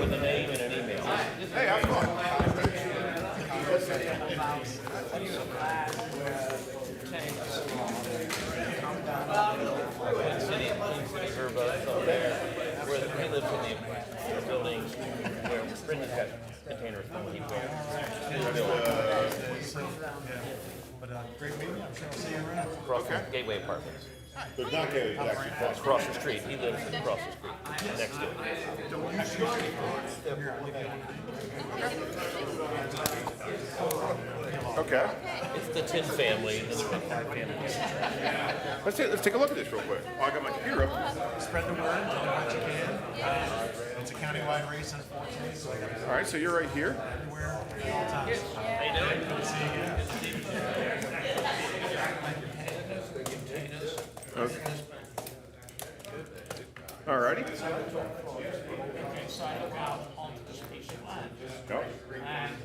with a name and an email. Hey, how's it going? He lives in the building where Brendan's got containers full. He's Great meeting. I'm sure I'll see you around. across from Gateway Apartments. But not Gateway, actually across. Across the street. He lives across the street, next to it. Okay. It's the Tin family. And the family. Let's take a look at this real quick. Oh, I got my computer up. Spread the word, tell them what you can. It's a countywide race, unfortunately, so I got All right, so you're right here. everywhere, all times. How you doing? Good to see you again. Okay. All righty. Go.